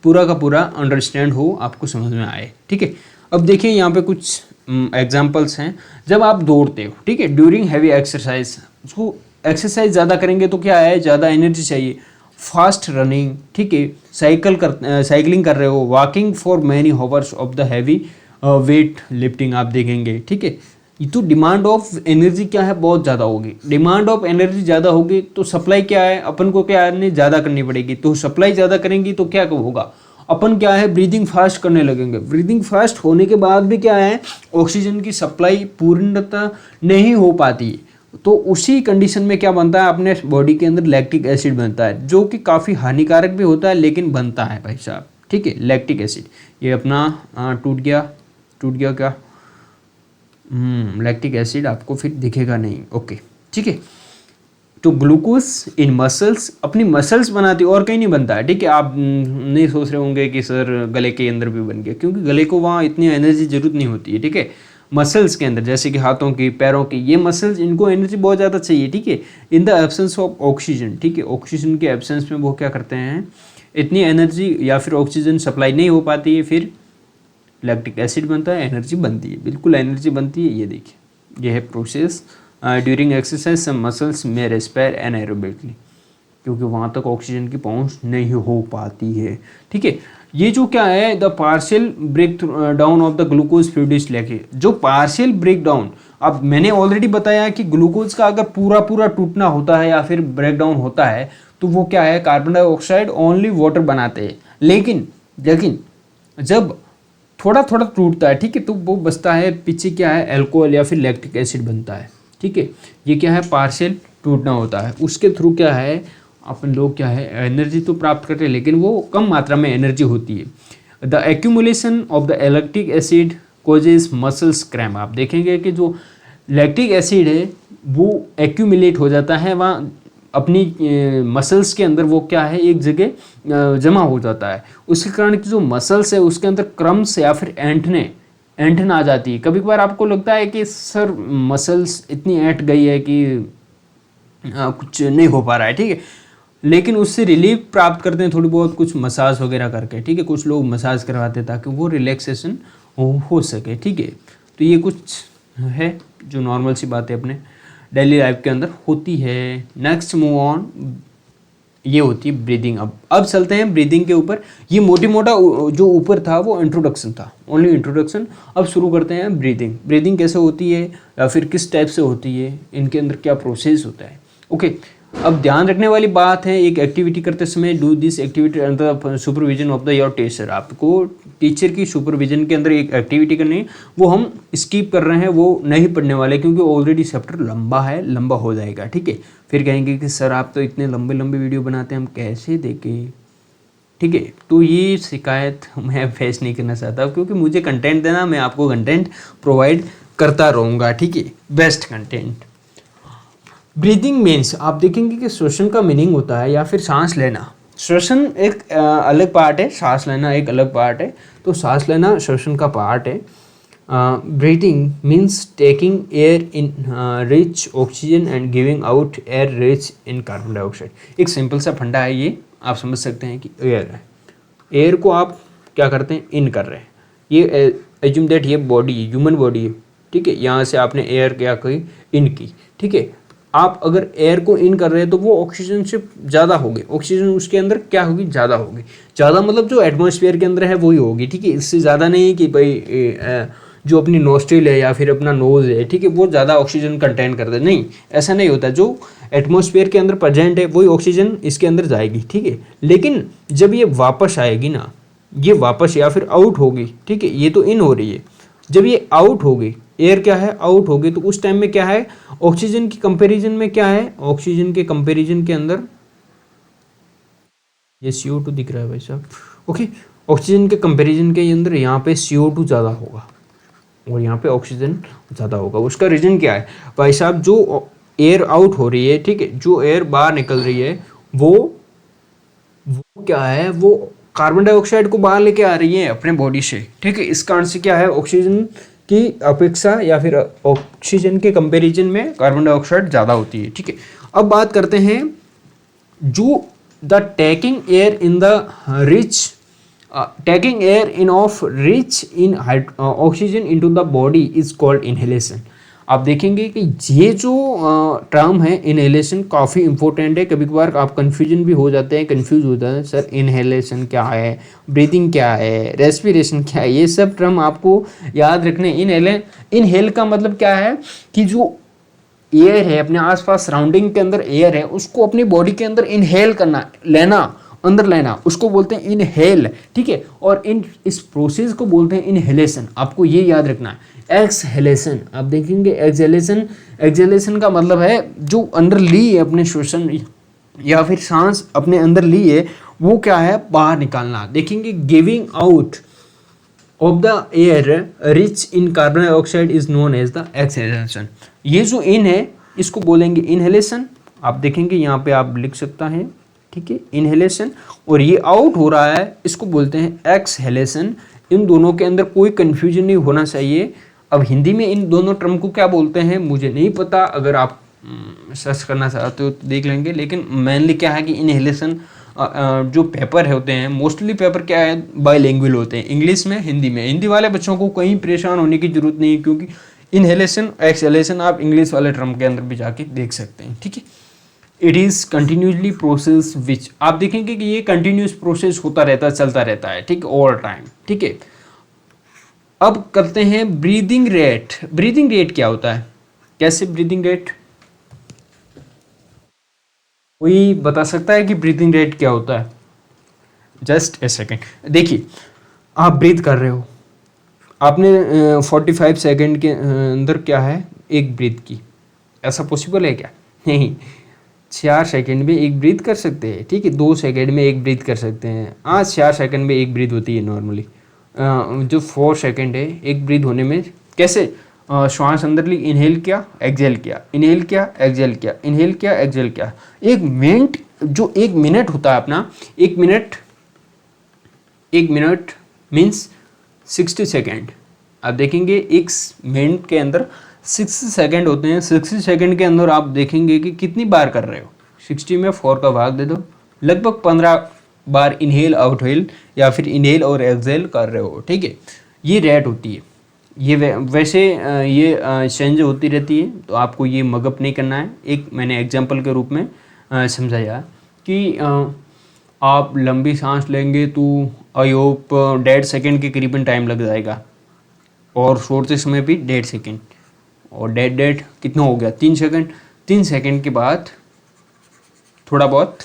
पूरा का पूरा अंडरस्टैंड हो, आपको समझ में आए, ठीक है। अब देखिए यहाँ पे कुछ एग्जांपल्स हैं। जब आप दौड़ते हो, ठीक है, ड्यूरिंग हैवी एक्सरसाइज, उसको एक्सरसाइज ज़्यादा करेंगे तो क्या है, ज़्यादा एनर्जी चाहिए। फास्ट रनिंग, ठीक है, साइकिलिंग कर रहे हो, walking for many hours of the heavy weight lifting, आप देखेंगे, ठीक है। तो डिमांड ऑफ एनर्जी क्या है, बहुत ज़्यादा होगी। डिमांड ऑफ एनर्जी ज़्यादा होगी तो सप्लाई क्या है, अपन को क्या है, ज़्यादा करनी पड़ेगी। तो सप्लाई ज़्यादा करेंगी तो क्या होगा, अपन क्या है, ब्रीदिंग फास्ट करने लगेंगे। ब्रीदिंग फास्ट होने के बाद भी क्या है, ऑक्सीजन की सप्लाई पूर्णतः नहीं हो पाती। तो उसी कंडीशन में क्या बनता है, अपने बॉडी के अंदर लैक्टिक एसिड बनता है, जो कि काफ़ी हानिकारक भी होता है, लेकिन बनता है भाई साहब, ठीक है। लैक्टिक एसिड ये अपना टूट गया क्या, लैक्टिक एसिड आपको फिर दिखेगा नहीं, ओके, ठीक है। तो ग्लूकोज इन मसल्स, अपनी मसल्स बनाती है और कहीं नहीं बनता है, ठीक है। आप नहीं सोच रहे होंगे कि सर गले के अंदर भी बन गया, क्योंकि गले को वहाँ इतनी एनर्जी जरूरत नहीं होती है, ठीक है। मसल्स के अंदर जैसे कि हाथों की, पैरों की, ये मसल्स, इनको एनर्जी बहुत ज़्यादा चाहिए, ठीक है। इन द एब्सेंस ऑफ ऑक्सीजन, ठीक है, ऑक्सीजन के एब्सेंस में वो क्या करते हैं, इतनी एनर्जी या फिर ऑक्सीजन सप्लाई नहीं हो पाती है, फिर लैक्टिक एसिड बनता है, एनर्जी बनती है, बिल्कुल एनर्जी बनती है। ये देखिए, ये है process. During exercise some muscles में रेस्पायर एनाएरोबिकली, क्योंकि वहाँ तक ऑक्सीजन की पहुँच नहीं हो पाती है, ठीक है। ये जो क्या है, the partial break down of the glucose produced lactic, जो पार्शियल ब्रेक डाउन, अब मैंने ऑलरेडी बताया कि ग्लूकोज का अगर पूरा टूटना होता है या फिर ब्रेक डाउन होता है तो वो क्या है, कार्बन डाइऑक्साइड ओनली वाटर बनाते हैं। लेकिन जब थोड़ा टूटता है, ठीक है, तो वो बचता है पीछे क्या है, अल्कोहल या फिर लैक्टिक एसिड बनता है, ठीक है। ये क्या है, पार्शियल टूटना होता है, उसके थ्रू क्या है, अपन लोग क्या है, एनर्जी तो प्राप्त करते हैं, लेकिन वो कम मात्रा में एनर्जी होती है। The accumulation of the lactic acid causes muscles cramp. आप देखेंगे कि जो लैक्टिक एसिड है वो एक्यूमुलेट हो जाता है, वहाँ अपनी मसल्स के अंदर वो क्या है एक जगह जमा हो जाता है। उसके कारण की जो मसल्स है उसके अंदर क्रम्स या फिर ऐंठन आ जाती है। कभी कभार आपको लगता है कि सर मसल्स इतनी ऐंठ गई है कि कुछ नहीं हो पा रहा है, ठीक है, लेकिन उससे रिलीफ प्राप्त करते हैं थोड़ी बहुत कुछ मसाज वगैरह करके, ठीक है, कुछ लोग मसाज करवाते हैं ताकि वो रिलैक्सेशन हो सके, ठीक है। तो ये कुछ है जो नॉर्मल सी बातें अपने डेली लाइफ के अंदर होती है। नेक्स्ट मूव ऑन, ये होती है ब्रीदिंग। अब चलते हैं ब्रीदिंग के ऊपर। ये मोटी मोटा जो ऊपर था वो इंट्रोडक्शन था, ओनली इंट्रोडक्शन। अब शुरू करते हैं ब्रीदिंग। ब्रीदिंग कैसे होती है या फिर किस टाइप से होती है, इनके अंदर क्या प्रोसेस होता है। ओके, अब ध्यान रखने वाली बात है, एक एक्टिविटी करते समय do this activity under supervision of the your teacher. आपको टीचर की सुपरविजन के अंदर एक एक्टिविटी करनी है, वो हम स्किप कर रहे हैं, वो नहीं पढ़ने वाले क्योंकि ऑलरेडी चैप्टर लंबा है, लंबा हो जाएगा, ठीक है। फिर कहेंगे कि सर आप तो इतने लंबे लंबे वीडियो बनाते हैं, हम कैसे देखें, ठीक है। तो ये शिकायत मैं फेस नहीं करना चाहता क्योंकि मुझे कंटेंट देना, मैं आपको कंटेंट प्रोवाइड करता रहूँगा, ठीक है, बेस्ट कंटेंट। ब्रीदिंग मीन्स आप देखेंगे कि श्वसन का मीनिंग होता है या फिर सांस लेना। श्वसन एक अलग पार्ट है, सांस लेना एक अलग पार्ट है। तो सांस लेना श्वसन का पार्ट है। Breathing means taking air in rich oxygen and giving out air rich in carbon dioxide. एक सिंपल सा फंडा है ये, आप समझ सकते हैं कि एयर है, एयर को आप क्या करते हैं, इन कर रहे हैं। ये एज्यूम दैट ये बॉडी, ह्यूमन बॉडी है, ठीक है, यहाँ से आपने एयर क्या की, इन की, ठीक है। आप अगर एयर को इन कर रहे हैं तो वो ऑक्सीजन से ज़्यादा होगी, ऑक्सीजन उसके अंदर क्या होगी, ज़्यादा होगी। ज़्यादा मतलब जो एटमॉस्फेयर के अंदर है वही होगी, ठीक है। इससे ज़्यादा नहीं है कि भाई जो अपनी नोस्ट्रिल है या फिर अपना नोज़ है, ठीक है, वो ज़्यादा ऑक्सीजन कंटेन करता है, नहीं, ऐसा नहीं होता। जो एटमॉस्फेयर के अंदर प्रेजेंट है वही ऑक्सीजन इसके अंदर जाएगी, ठीक है। लेकिन जब ये वापस आएगी ना, ये वापस या फिर आउट होगी, ठीक है, ये तो इन हो रही है, जब ये आउट होगी, एयर क्या है, आउट होगी, तो उस टाइम में क्या है, ऑक्सीजन की कंपैरिजन में क्या है, ऑक्सीजन के कंपैरिजन के अंदर ये CO2 दिख रहा है भाई साहब, ओके, ऑक्सीजन के कंपैरिजन के अंदर यहाँ पे CO2 ज़्यादा होगा और यहाँ पे ऑक्सीजन ज़्यादा होगा। उसका रीज़न क्या है भाई साहब, जो एयर आउट हो रही है, ठीक है, जो एयर बाहर निकल रही है वो क्या है, वो कार्बन डाइऑक्साइड को बाहर लेके आ रही है अपने बॉडी से, ठीक है। इस कारण से क्या है, ऑक्सीजन की अपेक्षा या फिर ऑक्सीजन के कंपैरिजन में कार्बन डाइऑक्साइड ज़्यादा होती है, ठीक है। अब बात करते हैं जो the taking air in the rich taking air in of rich in oxygen into the body is called inhalation. आप देखेंगे कि ये जो टर्म है इनहेलेशन काफ़ी इंपॉर्टेंट है। कभी कभार आप कंफ्यूजन भी हो जाते हैं, कंफ्यूज हो जाते हैं, सर इनहेलेशन क्या है, ब्रीदिंग क्या है, रेस्पिरेशन क्या है, ये सब टर्म आपको याद रखने। इनहेल का मतलब क्या है कि जो एयर है अपने आसपास सराउंडिंग के अंदर एयर है उसको अपनी बॉडी के अंदर इनहेल करना, लेना, अंदर लेना, उसको बोलते हैं इनहेल, ठीक है। और इस प्रोसेस को बोलते हैं इनहेलेशन। आपको ये याद रखना है। एक्सहेलेशन, आप देखेंगे एक्सहेलेशन का मतलब है जो अंदर ली है अपने श्वसन या फिर सांस अपने अंदर ली है वो क्या है, बाहर निकालना। देखेंगे giving out of the air rich in carbon dioxide is known as the exhalation. ये जो इन है इसको बोलेंगे इनहेलेशन। आप देखेंगे यहाँ पे आप लिख सकता है, ठीक है, इनहेलेशन। और ये आउट हो रहा है इसको बोलते हैं एक्सहेलेशन। इन दोनों के अंदर कोई कंफ्यूजन नहीं होना चाहिए। अब हिंदी में इन दोनों टर्म को क्या बोलते हैं मुझे नहीं पता, अगर आप सर्च करना चाहते हो तो देख लेंगे। लेकिन मेनली क्या है कि इनहेलेशन जो पेपर होते हैं, मोस्टली पेपर क्या है, बाईलिंगुअल होते हैं, इंग्लिश में हिंदी में। हिंदी वाले बच्चों को कहीं परेशान होने की जरूरत नहीं है क्योंकि इनहेलेशन एक्सहेलेशन आप इंग्लिश वाले टर्म के अंदर भी जाके देख सकते हैं, ठीक है। It is continuously process which, आप देखेंगे कि ये कंटिन्यूस प्रोसेस होता रहता है, चलता रहता है, ठीक, ऑल टाइम, ठीक है। अब करते हैं ब्रीदिंग रेट। ब्रीदिंग रेट क्या होता है, कैसे ब्रीदिंग रेट, कोई बता सकता है कि ब्रीदिंग रेट क्या होता है? Just a second. देखिए आप ब्रीथ कर रहे हो, आपने 45 सेकेंड के अंदर क्या है एक ब्रीथ की, ऐसा पॉसिबल है क्या? नहीं। 4 सेकेंड में एक ब्रीथ कर सकते हैं, ठीक है, 2 सेकेंड में एक ब्रीथ कर सकते हैं। आज 4 सेकेंड में एक ब्रीथ होती है नॉर्मली। जो 4 सेकेंड है एक ब्रीथ होने में, कैसे श्वास अंदर ली, इनहेल किया, एक्सहेल किया, इनहेल किया, एक्सहेल किया, इनहेल किया, एक्सहेल किया। एक मिनट, जो 1 मिनट होता है अपना, 1 मिनट, 1 मिनट मीन्स 60 सेकेंड। आप देखेंगे 1 मिनट के अंदर 60 सेकेंड होते हैं। 60 सेकेंड के अंदर आप देखेंगे कि कितनी बार कर रहे हो। 60 में 4 का भाग दे दो, लगभग 15 बार इनहेल आउटहेल या फिर इनहेल और एक्सहेल कर रहे हो, ठीक है। ये रेट होती है। ये वैसे ये चेंज होती रहती है, तो आपको ये मगअप नहीं करना है। एक मैंने एग्जांपल के रूप में समझाया कि आप लंबी सांस लेंगे तो आई होप 1.5 सेकेंड के करीबन टाइम लग जाएगा, और छोड़ते समय भी 1.5 सेकेंड, और 1.5 कितना हो गया, 3 सेकेंड। 3 सेकेंड के बाद थोड़ा बहुत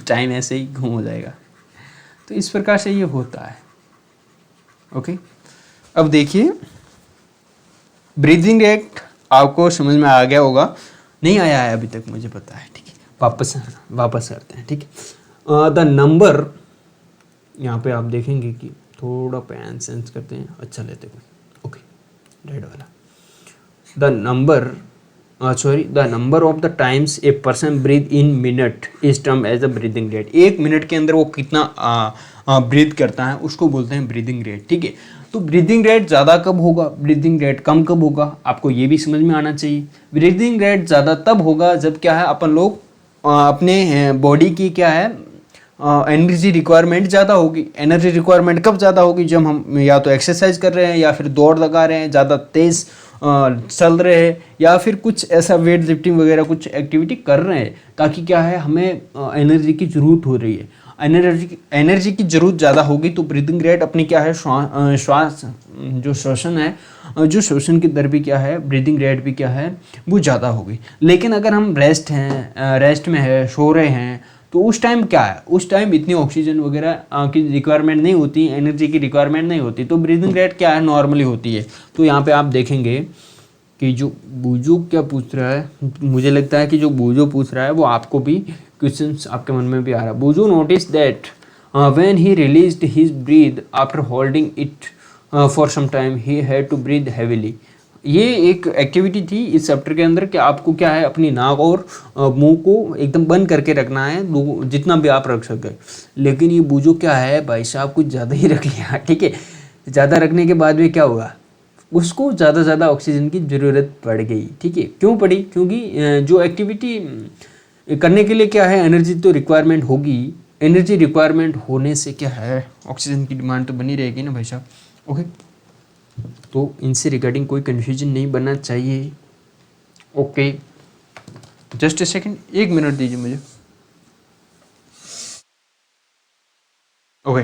टाइम ऐसे ही घूम हो जाएगा। तो इस प्रकार से ये होता है। ओके, अब देखिए ब्रीदिंग रेट आपको समझ में आ गया होगा, नहीं आया है अभी तक मुझे पता है, ठीक है। वापस करते हैं, ठीक है। द नंबर, यहाँ पे आप देखेंगे कि थोड़ा पेन सेंस करते हैं, अच्छा लेते हैं, ओके, रेड वाला। The number of the times a person breathe in minute is term as a breathing rate. 1 minute के अंदर वो कितना ब्रीथ करता है उसको बोलते हैं ब्रीदिंग रेट, ठीक है। तो ब्रीदिंग रेट ज़्यादा कब होगा, ब्रीदिंग रेट कम कब होगा, आपको ये भी समझ में आना चाहिए। ब्रीदिंग रेट ज़्यादा तब होगा जब क्या है, अपन लोग अपने बॉडी की क्या है एनर्जी रिक्वायरमेंट ज़्यादा होगी। एनर्जी रिक्वायरमेंट कब ज़्यादा होगी, जब हम या तो एक्सरसाइज कर रहे हैं या फिर दौड़ लगा रहे हैं, ज़्यादा तेज़ चल रहे हैं, या फिर कुछ ऐसा वेट लिफ्टिंग वगैरह कुछ एक्टिविटी कर रहे हैं, ताकि क्या है हमें एनर्जी की ज़रूरत हो रही है। एनर्जी की ज़रूरत ज़्यादा होगी तो ब्रीदिंग रेट अपनी क्या है, श्वास जो श्वसन है, जो श्वसन की दर भी क्या है, ब्रीदिंग रेट भी क्या है, वो ज़्यादा होगी। लेकिन अगर हम रेस्ट में है, सो रहे हैं, तो उस टाइम क्या है, उस टाइम इतनी ऑक्सीजन वगैरह की रिक्वायरमेंट नहीं होती, एनर्जी की रिक्वायरमेंट नहीं होती, तो ब्रीदिंग रेट क्या है, नॉर्मली होती है। तो यहाँ पे आप देखेंगे कि जो बूजो क्या पूछ रहा है, मुझे लगता है कि जो बूजो पूछ रहा है वो आपको भी क्वेश्चंस आपके मन में भी आ रहा है। Boojho notice that when he released his breath after holding it for some time he had to breathe heavily. ये एक एक्टिविटी थी इस चैप्टर के अंदर कि आपको क्या है, अपनी नाक और मुंह को एकदम बंद करके रखना है, जितना भी आप रख सके। लेकिन ये बूजो क्या है भाई साहब, कुछ ज़्यादा ही रख लिया, ठीक है। ज़्यादा रखने के बाद भी क्या हुआ, उसको ज़्यादा ऑक्सीजन की ज़रूरत पड़ गई, ठीक है। क्यों पड़ी, क्योंकि जो एक्टिविटी करने के लिए क्या है, एनर्जी तो रिक्वायरमेंट होगी। एनर्जी रिक्वायरमेंट होने से क्या है, ऑक्सीजन की डिमांड तो बनी रहेगी ना भाई साहब, ओके। तो इनसे रिगार्डिंग कोई कन्फ्यूजन नहीं बनना चाहिए, okay. Just a second, 1 minute दीजिए मुझे, ओके।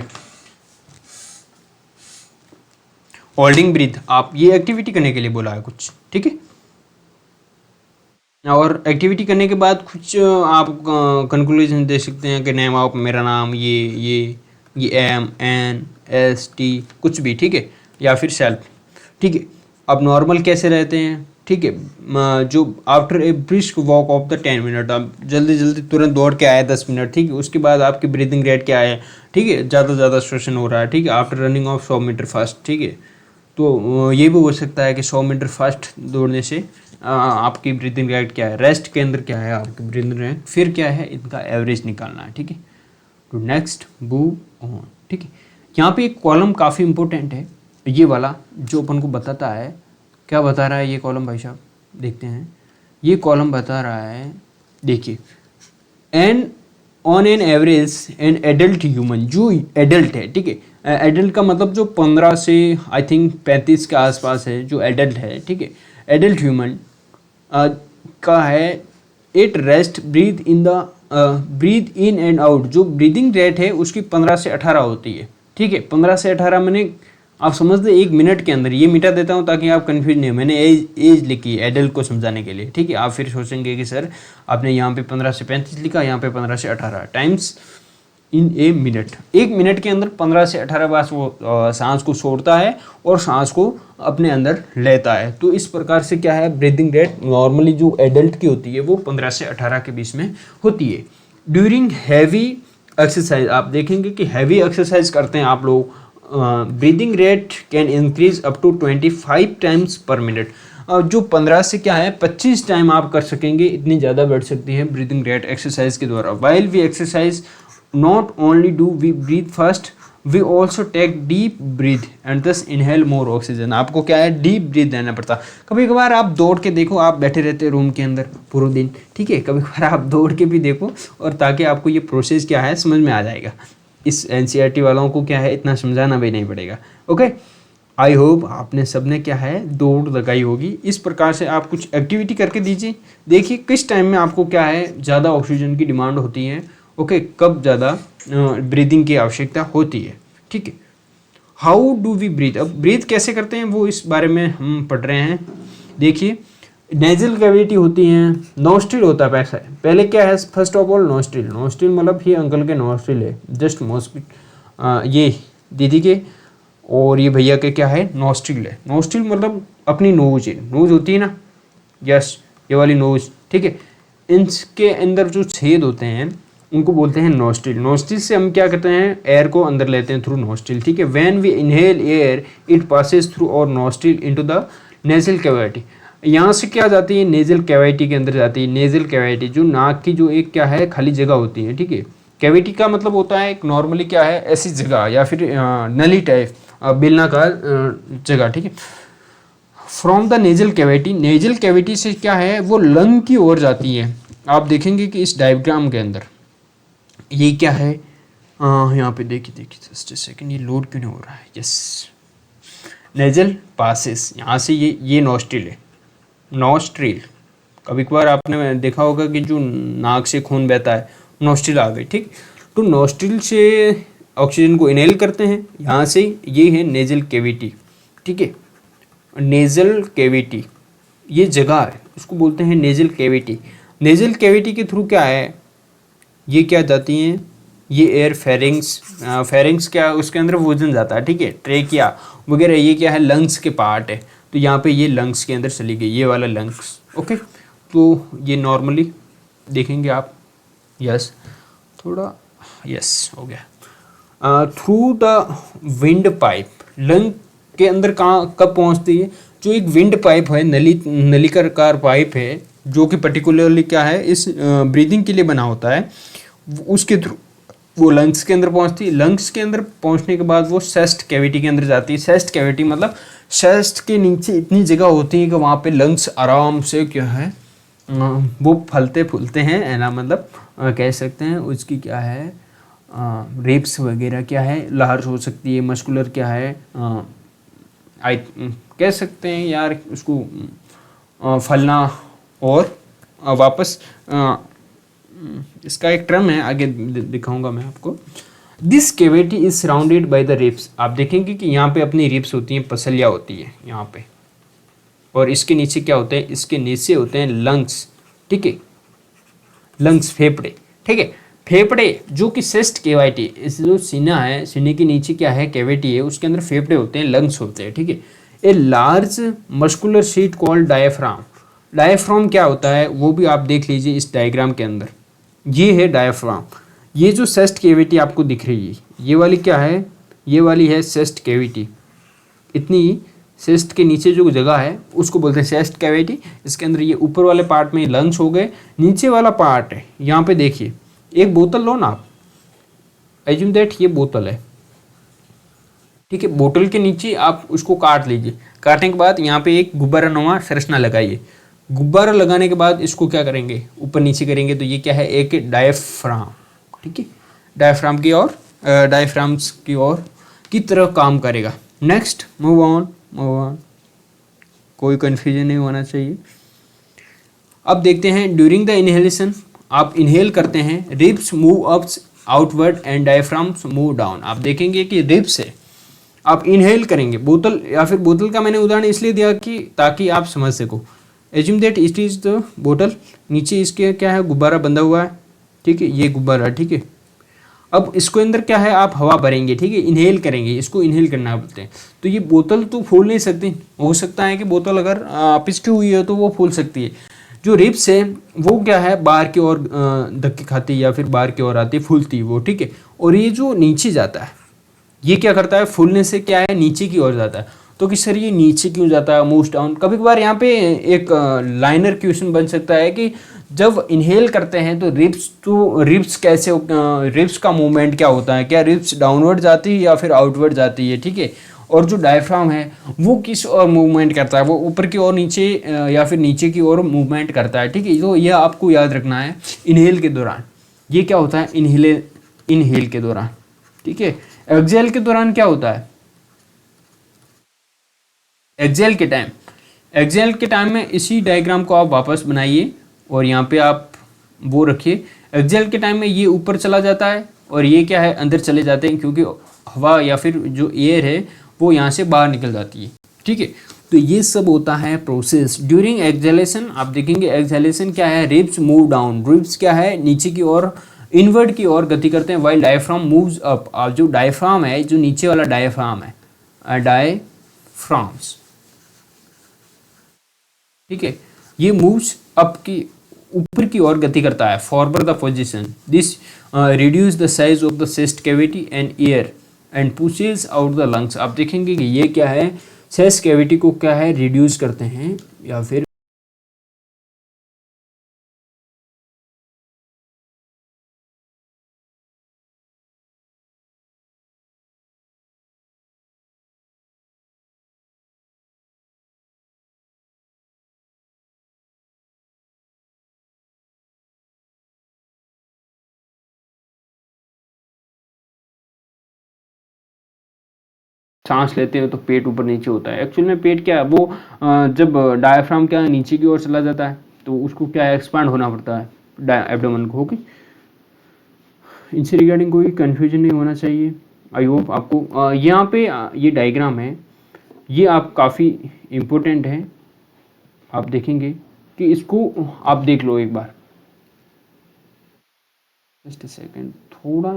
होल्डिंग ब्रीथ, आप ये एक्टिविटी करने के लिए बोला है कुछ, ठीक है। और एक्टिविटी करने के बाद कुछ आप कंक्लूजन दे सकते हैं कि नेम ऑफ मेरा नाम ये एम एन एस टी कुछ भी, ठीक है, या फिर सेल्फ, ठीक है। अब नॉर्मल कैसे रहते हैं, ठीक है। जो after a brisk walk of the 10 minute, आप जल्दी तुरंत दौड़ के आए 10 मिनट, ठीक है। उसके बाद आपकी ब्रीदिंग रेट क्या है, ठीक है, ज़्यादा श्वसन हो रहा है, ठीक है। After running of 100 meter fast, ठीक है। तो ये भी हो सकता है कि 100 मीटर फास्ट दौड़ने से आपकी ब्रीदिंग रेट क्या है, रेस्ट के अंदर क्या है आपकी ब्रीदिंग रेट, फिर क्या है इनका एवरेज निकालना है, ठीक है। तो नेक्स्ट मूव ऑन, ठीक है। यहाँ पे एक कॉलम काफ़ी इंपॉर्टेंट है, ये वाला जो अपन को बताता है, क्या बता रहा है ये कॉलम भाई साहब, देखते हैं। ये कॉलम बता रहा है, देखिए, an on an average an adult human, जो एडल्ट है, ठीक है। एडल्ट का मतलब जो 15 से आई थिंक 35 के आसपास है, जो एडल्ट है, ठीक है। एडल्ट ह्यूमन का है, it rest breathe in and out, जो ब्रीदिंग रेट है उसकी 15 से 18 होती है, ठीक है। 15 से 18 मैंने आप समझ दे 1 मिनट के अंदर, ये मिटा देता हूँ ताकि आप कंफ्यूज नहीं हो, मैंने एज लिखी है एडल्ट को समझाने के लिए, ठीक है। आप फिर सोचेंगे कि सर आपने यहाँ पे 15 से 35 लिखा, यहाँ पे 15 से 18 times in a minute. 1 minute के अंदर 15 से 18 बार वो सांस को छोड़ता है और सांस को अपने अंदर लेता है। तो इस प्रकार से क्या है, ब्रीदिंग रेट नॉर्मली जो एडल्ट की होती है वो 15 से 18 के बीच में होती है। ड्यूरिंग हैवी एक्सरसाइज, आप देखेंगे कि हैवी एक्सरसाइज करते हैं आप लोग, breathing rate can increase up to 25 times per minute. जो 15 से क्या है 25 टाइम आप कर सकेंगे, इतनी ज़्यादा बढ़ सकती है ब्रीदिंग रेट एक्सरसाइज के द्वारा। While we exercise not only do we breathe first, we also take deep breath and thus inhale more oxygen. आपको क्या है डीप ब्रीथ लेना पड़ता। कभी कभार आप दौड़ के देखो, आप बैठे रहते हैं रूम के अंदर पूरा दिन, ठीक है, कभी कभार आप दौड़ के भी देखो, और ताकि आपको ये प्रोसेस क्या है समझ में आ जाएगा। इस एनसीईआरटी वालों को क्या है इतना समझाना भी नहीं पड़ेगा। ओके, आई होप आपने सबने क्या है दौड़ लगाई होगी। इस प्रकार से आप कुछ एक्टिविटी करके दीजिए, देखिए किस टाइम में आपको क्या है ज़्यादा ऑक्सीजन की डिमांड होती है। ओके, कब ज़्यादा ब्रीदिंग की आवश्यकता होती है, ठीक है। हाउ डू वी ब्रीथ, अब ब्रीथ कैसे करते हैं वो इस बारे में हम पढ़ रहे हैं। देखिए नेजल कैविटी होती है, नोस्ट्रिल होता है पैसा है। पहले क्या है first of all nostril, nostril मतलब ये अंकल के नोस्ट्रिल है, जस्ट मॉस्किट ये दीदी के और ये भैया के क्या है नोस्ट्रिल है। नोस्ट्रिल मतलब अपनी नोज है, नोज होती है ना, यस ये वाली नोज, ठीक है। इनके अंदर जो छेद होते हैं उनको बोलते हैं नोस्ट्रिल। नोस्ट्रिल से हम क्या करते हैं एयर को अंदर लेते हैं थ्रू नोस्ट्रिल, ठीक है। When we inhale air it passes through our nostril into the nasal cavity. यहाँ से क्या जाती है नेजल कैविटी के अंदर जाती है। नेजल कैविटी जो नाक की जो एक क्या है खाली जगह होती है, ठीक है। कैविटी का मतलब होता है एक नॉर्मली क्या है ऐसी जगह या फिर नली टाइप बेलनाकार जगह, ठीक है। From the nasal cavity, nasal cavity से क्या है वो लंग की ओर जाती है। आप देखेंगे कि इस डायग्राम के अंदर ये क्या है, यहाँ पे देखिए जस्ट सेकंड, ये लोड क्यों नहीं हो रहा है, यस नेजल पासेस, यहाँ से ये नोस्ट्रिल है, नोस्ट्रिल। कभी कभार आपने देखा होगा कि जो नाक से खून बहता है नोस्ट्रिल आ गई, ठीक। तो नोस्ट्रिल से ऑक्सीजन को इनहेल करते हैं, यहाँ से ये है नेजल कैविटी, ठीक है। नेजल कैविटी ये जगह है उसको बोलते हैं नेजल कैविटी। नेजल कैविटी के थ्रू क्या है ये क्या जाती हैं ये एयर फेरिंग्स, फेरिंग्स क्या उसके अंदर वजन जाता है, ठीक है। ट्रेकिया वगैरह ये क्या है लंग्स के पार्ट है, तो यहाँ पे ये लंग्स के अंदर चली गई ये वाला लंग्स, ओके। तो ये नॉर्मली देखेंगे आप, यस थोड़ा यस हो गया। Through the wind pipe, lung के अंदर कहाँ कब पहुँचती है, जो एक विंड पाइप है नलिकाकार पाइप है जो कि पर्टिकुलरली क्या है इस ब्रीदिंग के लिए बना होता है, उसके थ्रू वो लंग्स के अंदर पहुंचती है। लंग्स के अंदर पहुंचने के बाद वो सेस्ट कैविटी के अंदर जाती है। सेस्ट कैविटी मतलब सेस्ट के नीचे इतनी जगह होती है कि वहाँ पे लंग्स आराम से क्या है वो फलते फूलते हैं, है ना, मतलब कह सकते हैं उसकी क्या है रिब्स वगैरह क्या है लार्ज हो सकती है, मस्कुलर क्या है कह सकते हैं यार उसको फलना, और वापस इसका एक टर्म है आगे दिखाऊंगा मैं आपको। This cavity is surrounded by the ribs, आप देखेंगे कि यहाँ पे अपनी रिब्स होती हैं, पसलियाँ होती हैं यहाँ पे, और इसके नीचे क्या होते हैं इसके नीचे होते हैं लंग्स, ठीक है। लंग्स फेफड़े, ठीक है। फेफड़े जो कि सेस्ट कैविटी, इस जो सीना है सीने के नीचे क्या है कैविटी है उसके अंदर फेफड़े होते हैं, लंग्स होते हैं, ठीक है। A large muscular sheet called diaphragm. Diaphragm क्या होता है वो भी आप देख लीजिए इस डायग्राम के अंदर, ये है डायफ्राम। ये जो सेस्ट कैविटी आपको दिख रही है ये वाली क्या है, ये वाली है सेस्ट कैविटी। इतनी सेस्ट के नीचे जो जगह है उसको बोलते हैं सेस्ट कैविटी। इसके अंदर ये ऊपर वाले पार्ट में लंग्स हो गए, नीचे वाला पार्ट है यहाँ पे देखिए, एक बोतल लो ना आप, एज्यूम दैट ये बोतल है, ठीक है। बोतल के नीचे आप उसको काट लीजिए, काटने के बाद यहाँ पे एक गुब्बारा नुमा संरचना लगाइए। गुब्बारा लगाने के बाद इसको क्या करेंगे ऊपर नीचे करेंगे तो ये क्या है एक डायफ्राम, ठीक है। डायफ्राम की ओर डायफ्राम्स की ओर की तरह काम करेगा। नेक्स्ट मूव ऑन, कोई कन्फ्यूजन नहीं होना चाहिए। अब देखते हैं ड्यूरिंग द इनहेलेशन, आप इनहेल करते हैं, ribs move ups outward and diaphragms move down. आप देखेंगे कि रिब्स से आप इनहेल करेंगे, बोतल या फिर बोतल का मैंने उदाहरण इसलिए दिया कि ताकि आप समझ सको। Assume that it is the बोतल, नीचे इसके क्या है गुब्बारा बंधा हुआ है, ठीक है, ये गुब्बारा, ठीक है। अब इसको अंदर क्या है आप हवा भरेंगे, ठीक है, इनहेल करेंगे, इसको इनहेल करना बोलते हैं। तो ये बोतल तो फूल नहीं सकती, हो सकता है कि बोतल अगर पिचकी हुई है तो वो फूल सकती है। जो रिब्स है वो क्या है बाहर की ओर धक्के खाती है या फिर बाहर की ओर आती है, फूलती है वो, ठीक है। और ये जो नीचे जाता है ये क्या करता है, फूलने से क्या है नीचे की ओर जाता है। तो कि सर ये नीचे क्यों जाता है, मूव्स डाउन। कभी कभार यहाँ पे एक लाइनर क्वेश्चन बन सकता है कि जब इनहेल करते हैं तो रिब्स कैसे, रिब्स का मूवमेंट क्या होता है, क्या रिब्स डाउनवर्ड जाती है या फिर आउटवर्ड जाती है, ठीक है। और जो डायफ्राम है वो किस ओर मूवमेंट करता है, वो ऊपर की ओर नीचे या फिर नीचे की ओर मूवमेंट करता है, ठीक है। तो यह आपको याद रखना है इनहेल के दौरान। ये क्या होता है, इनहेल के दौरान, ठीक है। एक्सहेल के दौरान क्या होता है, एक्सहेल के टाइम में इसी डायग्राम को आप वापस बनाइए और यहाँ पे आप वो रखिए। एक्सहेल के टाइम में ये ऊपर चला जाता है और ये क्या है अंदर चले जाते हैं, क्योंकि हवा या फिर जो एयर है वो यहाँ से बाहर निकल जाती है, ठीक है। तो ये सब होता है प्रोसेस ड्यूरिंग एक्सहेलेशन। आप देखेंगे एक्सहेलेशन क्या है, रिब्स मूव डाउन, रिब्स क्या है नीचे की ओर, इनवर्ड की ओर गति करते हैं, वाइल डायफ्राम मूव्स अप। आप जो डायफ्राम है, जो नीचे वाला डायफ्राम है, डायफ्राम्स, ठीक है, ये मूव्स अप की ऊपर की ओर गति करता है, forward the position. This reduce the size of the chest cavity and air and pushes out the lungs. आप देखेंगे कि ये क्या है, चेस्ट कैविटी को क्या है रिड्यूस करते हैं या फिर सांस लेते हैं तो पेट ऊपर नीचे होता है। एक्चुअल में पेट क्या है वो जब डायफ्राम क्या है नीचे की ओर चला जाता है तो उसको क्या है एक्सपांड होना पड़ता है एब्डोमेन को। ओके, इनसे रिगार्डिंग कोई कंफ्यूजन नहीं होना चाहिए। आई होप आपको यहाँ पे ये डायग्राम है, ये आप काफ़ी इम्पोर्टेंट है। आप देखेंगे कि इसको आप देख लो एक बार, जस्ट सेकेंड, थोड़ा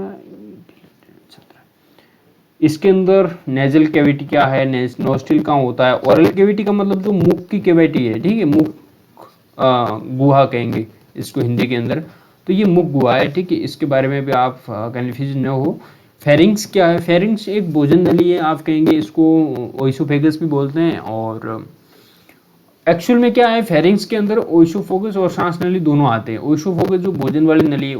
इसके अंदर नेजल कैविटी क्या है, नोस्ट्रिल कहाँ होता है, ओरल कैविटी का मतलब जो मुख की कैविटी है, ठीक है, मुख गुहा कहेंगे इसको हिंदी के अंदर, तो ये मुख गुहा है, ठीक है। इसके बारे में भी आप कन्फ्यूज न हो। फेरिंग्स क्या है, फेरिंग्स एक भोजन नली है, आप कहेंगे इसको ओइसोफेगस भी बोलते हैं। और एक्चुअल में क्या है, फेरिंग्स के अंदर ओइसोफेगस और सांस नली दोनों आते हैं। ओइसोफेगस जो भोजन वाली नली है,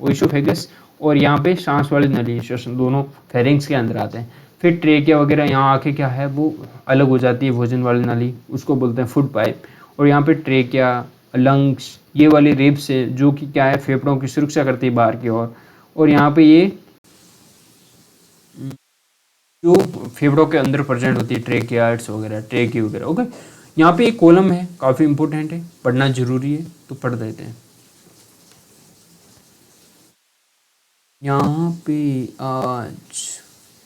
ओइसोफेगस, और यहाँ पे सांस वाली नली श्वसन, दोनों फेरिंग्स के अंदर आते हैं। फिर ट्रेकिया वगैरह यहाँ आके क्या है वो अलग हो जाती है, भोजन वाली नली, उसको बोलते हैं फूड पाइप। और यहाँ पे ट्रेकिया, लंग्स, ये वाली रिब्स है जो कि क्या है फेफड़ों की सुरक्षा करती है बाहर की ओर। और यहाँ पे ये जो फेफड़ों के अंदर प्रेजेंट होती है ट्रेकियाट्स वगैरह, ट्रेकी वगैरह। ओके, यहाँ पे एक कॉलम है, काफ़ी इंपॉर्टेंट है, पढ़ना जरूरी है, तो पढ़ देते हैं। यहाँ पे आज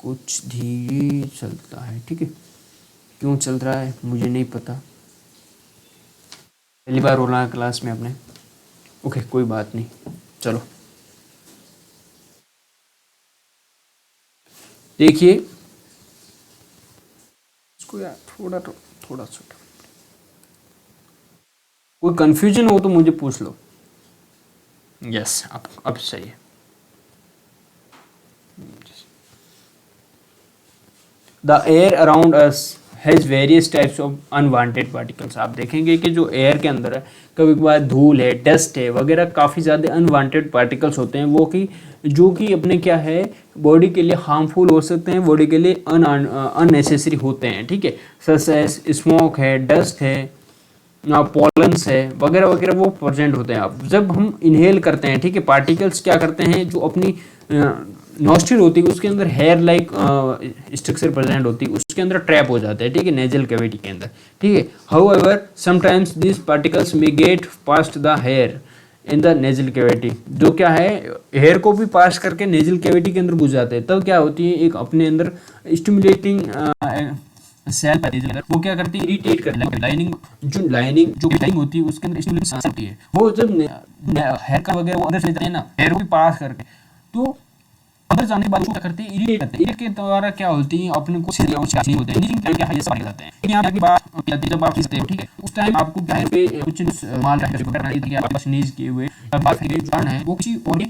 कुछ धीरे चलता है, ठीक है, क्यों चल रहा है मुझे नहीं पता, पहली बार हो रहा है क्लास में अपने। ओके, कोई बात नहीं, चलो देखिए इसको यार, थोड़ा छोटा, कोई कंफ्यूजन हो तो मुझे पूछ लो। यस, अब सही है। The air around us has various types of unwanted particles. आप देखेंगे कि जो एयर के अंदर है, कभी कभार धूल है, डस्ट है वगैरह, काफ़ी ज़्यादा अनवांटेड पार्टिकल्स होते हैं, वो कि जो कि अपने क्या है बॉडी के लिए हार्मफुल हो सकते हैं, बॉडी के लिए अननेसेसरी होते हैं, ठीक है। सच एज स्मोक है, डस्ट है, पॉलन्स है वगैरह वगैरह, वो प्रेजेंट होते हैं। आप जब हम इनहेल करते हैं, ठीक है, पार्टिकल्स क्या करते हैं, जो अपनी नॉस्ट्रिल होती है उसके अंदर हेयर लाइक स्ट्रक्चर प्रेजेंट होती है, उसके अंदर ट्रैप हो जाते हैं, ठीक है, नेजल कैविटी के अंदर, ठीक है। However sometimes this particles may gate past the here in the nasal cavity, जो क्या है हेयर को भी पास करके नेजल कैविटी के अंदर घुस जाते हैं। तब क्या होती है, एक अपने अंदर स्टिमुलेटिंग सेल पाती है, वो क्या करती है, इरिटेट कर लाइनिंग जो लाइनिंग होती है उसके अंदर स्टिमुलेशन होती है, वो जब हेयर का वगैरह वो अंदर चले जाते हैं ना, हेयर को भी पास करके, तो अगर अंदर जाने के बाद क्या करते हैं, इरिटेट करते हैं। इरिटेट के द्वारा क्या होती है, अपने को नहीं होते हैं, नीचे क्या है, ये सब जाते हैं। यहाँ की बात क्या है, जब आप खींचते हो, ठीक है, उस टाइम आपको क्या है पे कुछ माल आपके स्नीज किए हुए बात है वो किसी और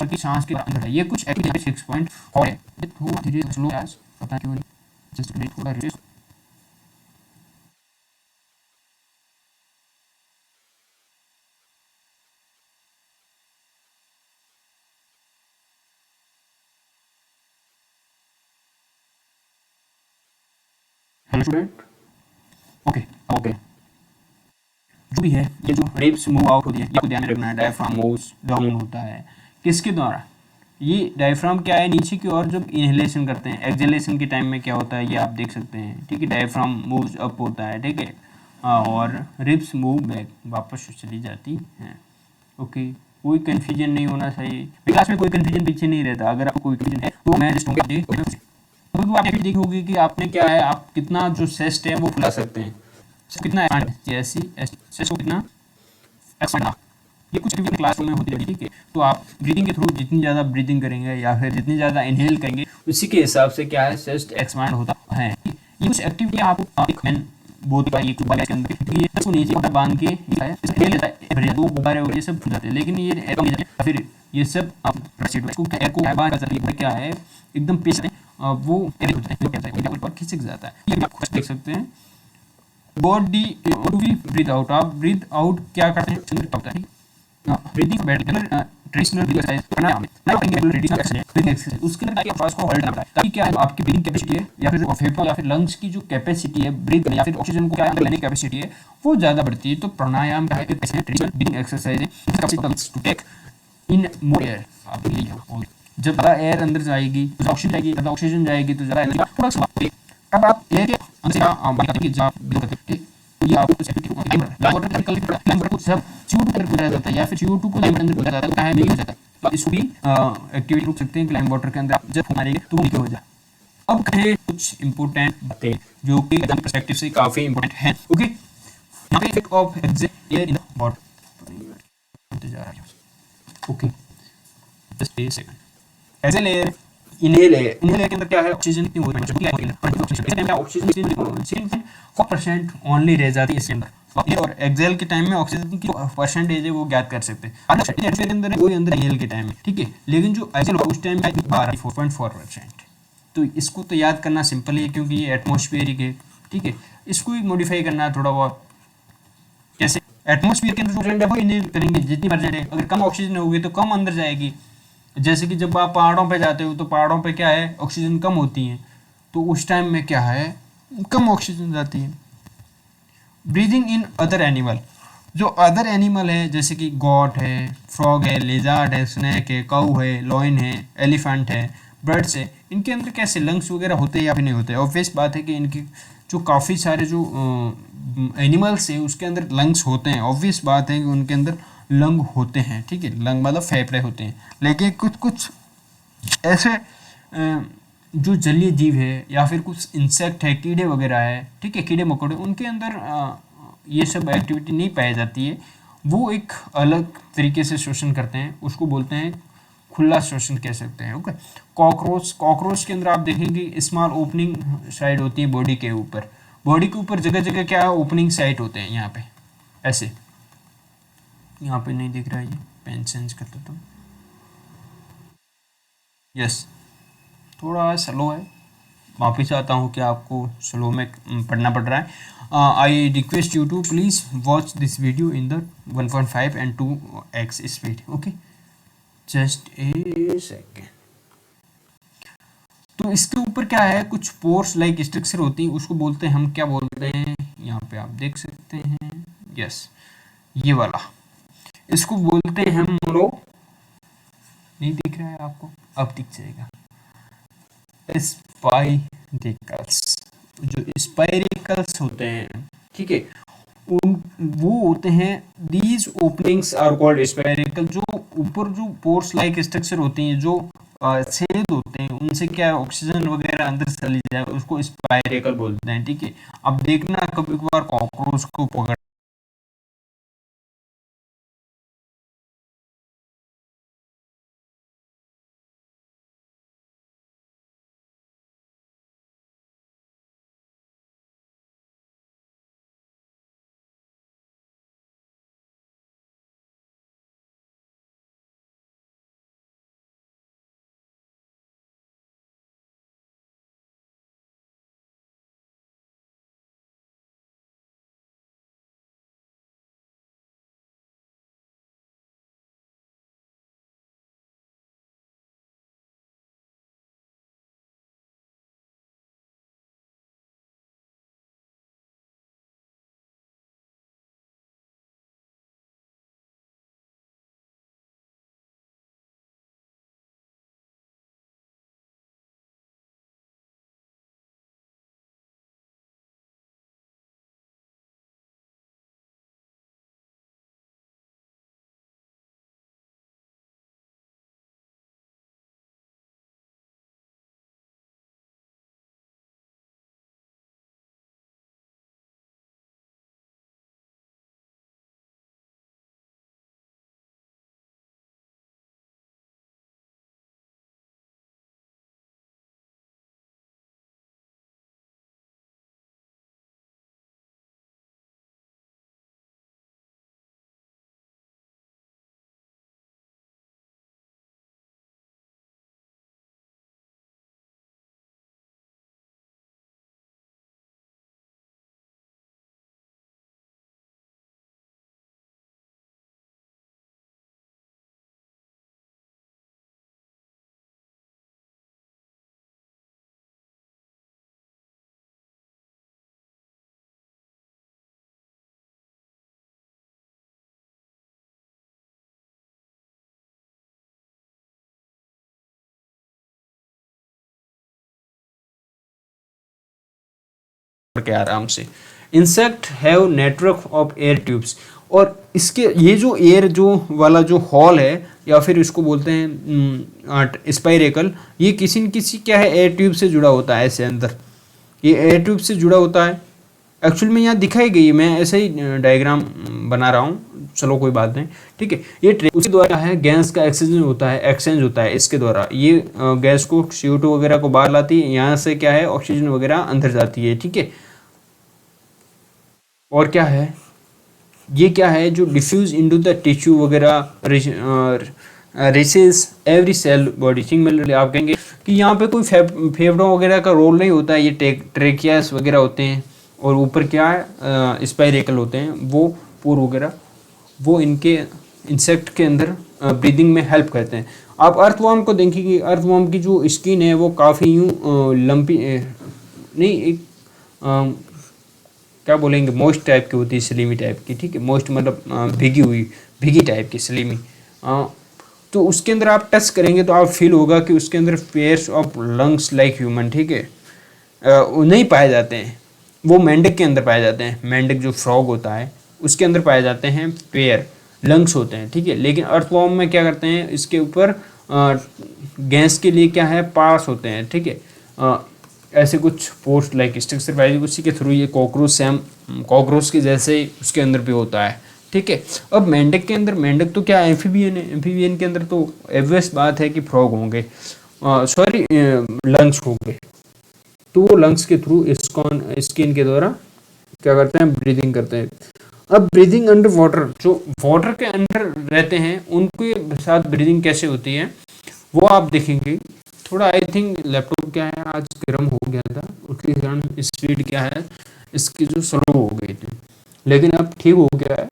की सांस के अंदर है। ये कुछ एक्टिविटी 6 पॉइंट और है, थोड़ा धीरे स्लो यार, पता क्यों नहीं, जस्ट थोड़ा रेस। हेलो स्टूडेंट, ओके ओके, जो भी है ये जो रिब्स मूव आउट होती है, ये ध्यान में रखना है। डायफ्राम मूव्स डाउन होता है किसके द्वारा, ये डायफ्राम क्या है, नीचे की ओर जब इनहेलेशन करते हैं, एक्सहेलेशन के टाइम में क्या होता है, ये आप देख सकते हैं, ठीक है, डायफ्राम मूव्स अप होता है, ठीक है, और रिब्स मूव बैक, वापस चली जाती हैं। ओके, कोई कंफ्यूजन नहीं होना चाहिए क्लास में, कोई कंफ्यूजन पीछे नहीं रहता। अगर आपको कोई कंफ्यूजन है तो मैं जस्ट आप देखोगे कि आपने क्या है, आप कितना जो सेस्ट है वो फुला सकते हैं, कितना जैसी सेस्ट को कितना एक्सपेंड, ये कुछ भी क्लास में होती है, ठीक है। तो आप ब्रीदिंग के थ्रू जितनी ज़्यादा ब्रीदिंग करेंगे या फिर जितनी ज़्यादा इनहेल करेंगे, उसी के हिसाब से क्या है, चेस्ट एक्सपैंड होता है। ये कुछ एक्टिविटी आपको एक मैन बहुत बार ये के अंदर ये इसको नीचे ऊपर बांध के दो गुब्बारे और ये सब फूल जाते हैं, लेकिन ये फिर ये सब को बाहर क्या है, एकदम पेश वो ऊपर खिसक जाता है, ये आप खुद देख सकते हैं। बॉडी ब्रीथ आउट, आप ब्रीथ आउट क्या करते हैं, ब्रीदिंग बेटर ट्रेडिशनल एक्सरसाइज प्राणायाम ट्रेडिशनल उसके अंदर ताकि श्वास को होल्ड करना है, ताकि क्या है, आपकी ब्रीदिंग कैपेसिटी है या फिर फेफड़ों या फिर लंग्स की जो कैपेसिटी है ब्रीथ या फिर ऑक्सीजन को क्या लेने की कैपेसिटी है वो ज़्यादा बढ़ती है। तो प्राणायाम का है ट्रेडिशनल ब्रीदिंग एक्सरसाइज है to take in more air, आप जब ज़्यादा एयर अंदर जाएगी तो ऑक्सीजन जाएगी, ज़्यादा ऑक्सीजन जाएगी तो ज़्यादा थोड़ा अब आप एयर के अंदर से ये आपको कुछ वाटर को सब CO2 अंदर गुजरा जाता है या फिर CO2 को अंदर गुजरा जाता है, कहाँ नहीं हो जाता, तो इसको भी एक्टिविटी रुक सकते हैं कि लाइम वाटर के अंदर आप जब मारेंगे तो वो नीचे हो जाए। अब कहें कुछ इंपॉर्टेंट बातें जो कि एग्जाम पर्सपेक्टिव से काफी इंपॉर्टेंट है। ओके, यहाँ पे effect of exit air in the body जा रहा है। Okay, just a second, exhale air inhale के अंदर क्या है, ऑक्सीजन की ऑक्सीजन 4% ओनली रह जाती है इसके अंदर, और एक्सेल के टाइम में ऑक्सीजन की परसेंटेज है वो ज्ञात कर सकते हैं के अंदर है, वही अंदर इनहेल के टाइम में, ठीक है, लेकिन जो एक्सेल उस टाइम में 4.4%। तो इसको तो याद करना सिंपल है क्योंकि ये एटमॉस्फेरिक है, ठीक है, इसको ही मॉडिफाई करना है थोड़ा बहुत, जैसे एटमॉस्फेयर के अंदर वो इनहेल करेंगे जितनी परसेंट है, अगर कम ऑक्सीजन होगी तो कम अंदर जाएगी। जैसे कि जब आप पहाड़ों पे जाते हो तो पहाड़ों पे क्या है, ऑक्सीजन कम होती है, तो उस टाइम में क्या है, कम ऑक्सीजन जाती है। ब्रीदिंग इन अदर एनिमल, जो अदर एनिमल है जैसे कि गॉट है, फ्रॉग है, लेजार्ड है, स्नैक है, काऊ है, लॉइन है, एलिफेंट है, बर्ड्स है, इनके अंदर कैसे लंग्स वगैरह होते हैं या फिर नहीं होते। ऑब्वियस बात है कि इनकी जो काफ़ी सारे जो एनिमल्स है उसके अंदर लंग्स होते हैं, ऑब्वियस बात है कि उनके अंदर लंग होते हैं, ठीक है, लंग मतलब फेफड़े होते हैं, लेकिन कुछ कुछ ऐसे जो जलीय जीव है या फिर कुछ इंसेक्ट है, कीड़े वगैरह है, ठीक है, कीड़े मकोड़े, उनके अंदर ये सब एक्टिविटी नहीं पाई जाती है, वो एक अलग तरीके से शोषण करते हैं, उसको बोलते हैं खुला शोषण कह सकते हैं। ओके, कॉकरोच के अंदर आप देखेंगे स्मॉल ओपनिंग साइड होती है बॉडी के ऊपर, बॉडी के ऊपर जगह जगह क्या है, ओपनिंग साइड होते हैं, यहाँ पे ऐसे, यहाँ पे नहीं दिख रहा है, ये पेन चेंज करते तो, यस थोड़ा स्लो है, वापस आता हूँ कि आपको स्लो में पढ़ना पड़ रहा है। I request you to please watch this video in the 1.5 and 2x speed. Okay, just a second. तो इसके ऊपर क्या है, कुछ पोर्स लाइक स्ट्रक्चर होती है, उसको बोलते हैं, हम क्या बोलते हैं, यहाँ पे आप देख सकते हैं, यस ये वाला, इसको बोलते हैं हम नहीं दिख रहा है आपको, अब दिख जाएगा, स्पाइरिकल्स, जो स्पाइरिकल्स होते हैं, ठीक है, उन वो होते हैं, these openings are called spiracle, जो ऊपर जो पोर्स लाइक स्ट्रक्चर होती हैं, जो छेद होते हैं, उनसे क्या ऑक्सीजन वगैरह अंदर चली जाए, उसको स्पाइरिकल बोलते हैं, ठीक है। अब देखना कभी कभार कॉकरोच को पकड़ के आराम से। Insect have network of air tubes, और इसके ये जो एयर जो वाला जो हॉल है या फिर इसको बोलते हैं स्पाइरेकल, ये किसी न किसी क्या है एयर ट्यूब से जुड़ा होता है। ऐसे अंदर ये एयर ट्यूब से जुड़ा होता है। एक्चुअल में यहाँ दिखाई गई, मैं ऐसे ही डायग्राम बना रहा हूँ, चलो कोई बात नहीं, ठीक है। ये उसके द्वारा है गैस का एक्सचेंज होता है इसके द्वारा। ये गैस को CO2 वगैरह को बाहर लाती है, यहाँ से क्या है ऑक्सीजन वगैरह अंदर जाती है, ठीक है। और क्या है, ये क्या है जो डिफ्यूज इनटू द टिश्यू वगैरह reaches every cell body thing में। आप कहेंगे कि यहाँ पे कोई फेफड़ों वगैरह का रोल नहीं होता है, ये ट्रेकियास वगैरह होते हैं, और ऊपर क्या है स्पाइरेकल होते हैं, वो पोर वगैरह, वो इनके इंसेक्ट के अंदर ब्रीदिंग में हेल्प करते हैं। आप अर्थवर्म को देखेंगे, अर्थवर्म की जो स्किन है वो काफ़ी यूँ लंपी नहीं, एक क्या बोलेंगे, मोस्ट टाइप की होती है, स्लिमी टाइप की, ठीक है। मोस्ट मतलब भीगी टाइप की स्लिमी। तो उसके अंदर आप टच करेंगे तो आप फील होगा कि उसके अंदर pairs of lungs like human, ठीक है, नहीं पाए जाते हैं। वो मेंढक के अंदर पाए जाते हैं, मेंढक जो फ्रॉग होता है उसके अंदर पाए जाते हैं पेयर लंग्स होते हैं, ठीक है। लेकिन अर्थवॉर्म में क्या करते हैं, इसके ऊपर गैस के लिए क्या है पास होते हैं, ठीक है। ऐसे कुछ पोस्ट लाइक स्ट्रक्चर वाइज, उसी के थ्रू ये कॉकरोच के जैसे ही उसके अंदर भी होता है, ठीक है। अब मेंढक के अंदर, मेंढक तो क्या एम्फीबियन है, एम्फीबियन के अंदर तो ऑब्वियस बात है कि फ्रॉग होंगे, सॉरी लंग्स होंगे। तो वो लंग्स के थ्रू स्किन के द्वारा क्या करते हैं, ब्रीदिंग करते हैं। अब ब्रीदिंग अंडर वाटर, जो वाटर के अंदर रहते हैं उनके साथ ब्रीदिंग कैसे होती है वो आप देखेंगे। थोड़ा आई थिंक लैपटॉप क्या है आज गर्म हो गया था, उसके कारण स्पीड क्या है इसकी जो स्लो हो गई थी, लेकिन अब ठीक हो गया है।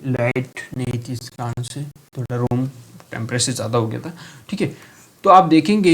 लाइट नहीं थी इस कारण से, थोड़ा रूम टेम्परेचर ज़्यादा हो गया था, ठीक है। तो आप देखेंगे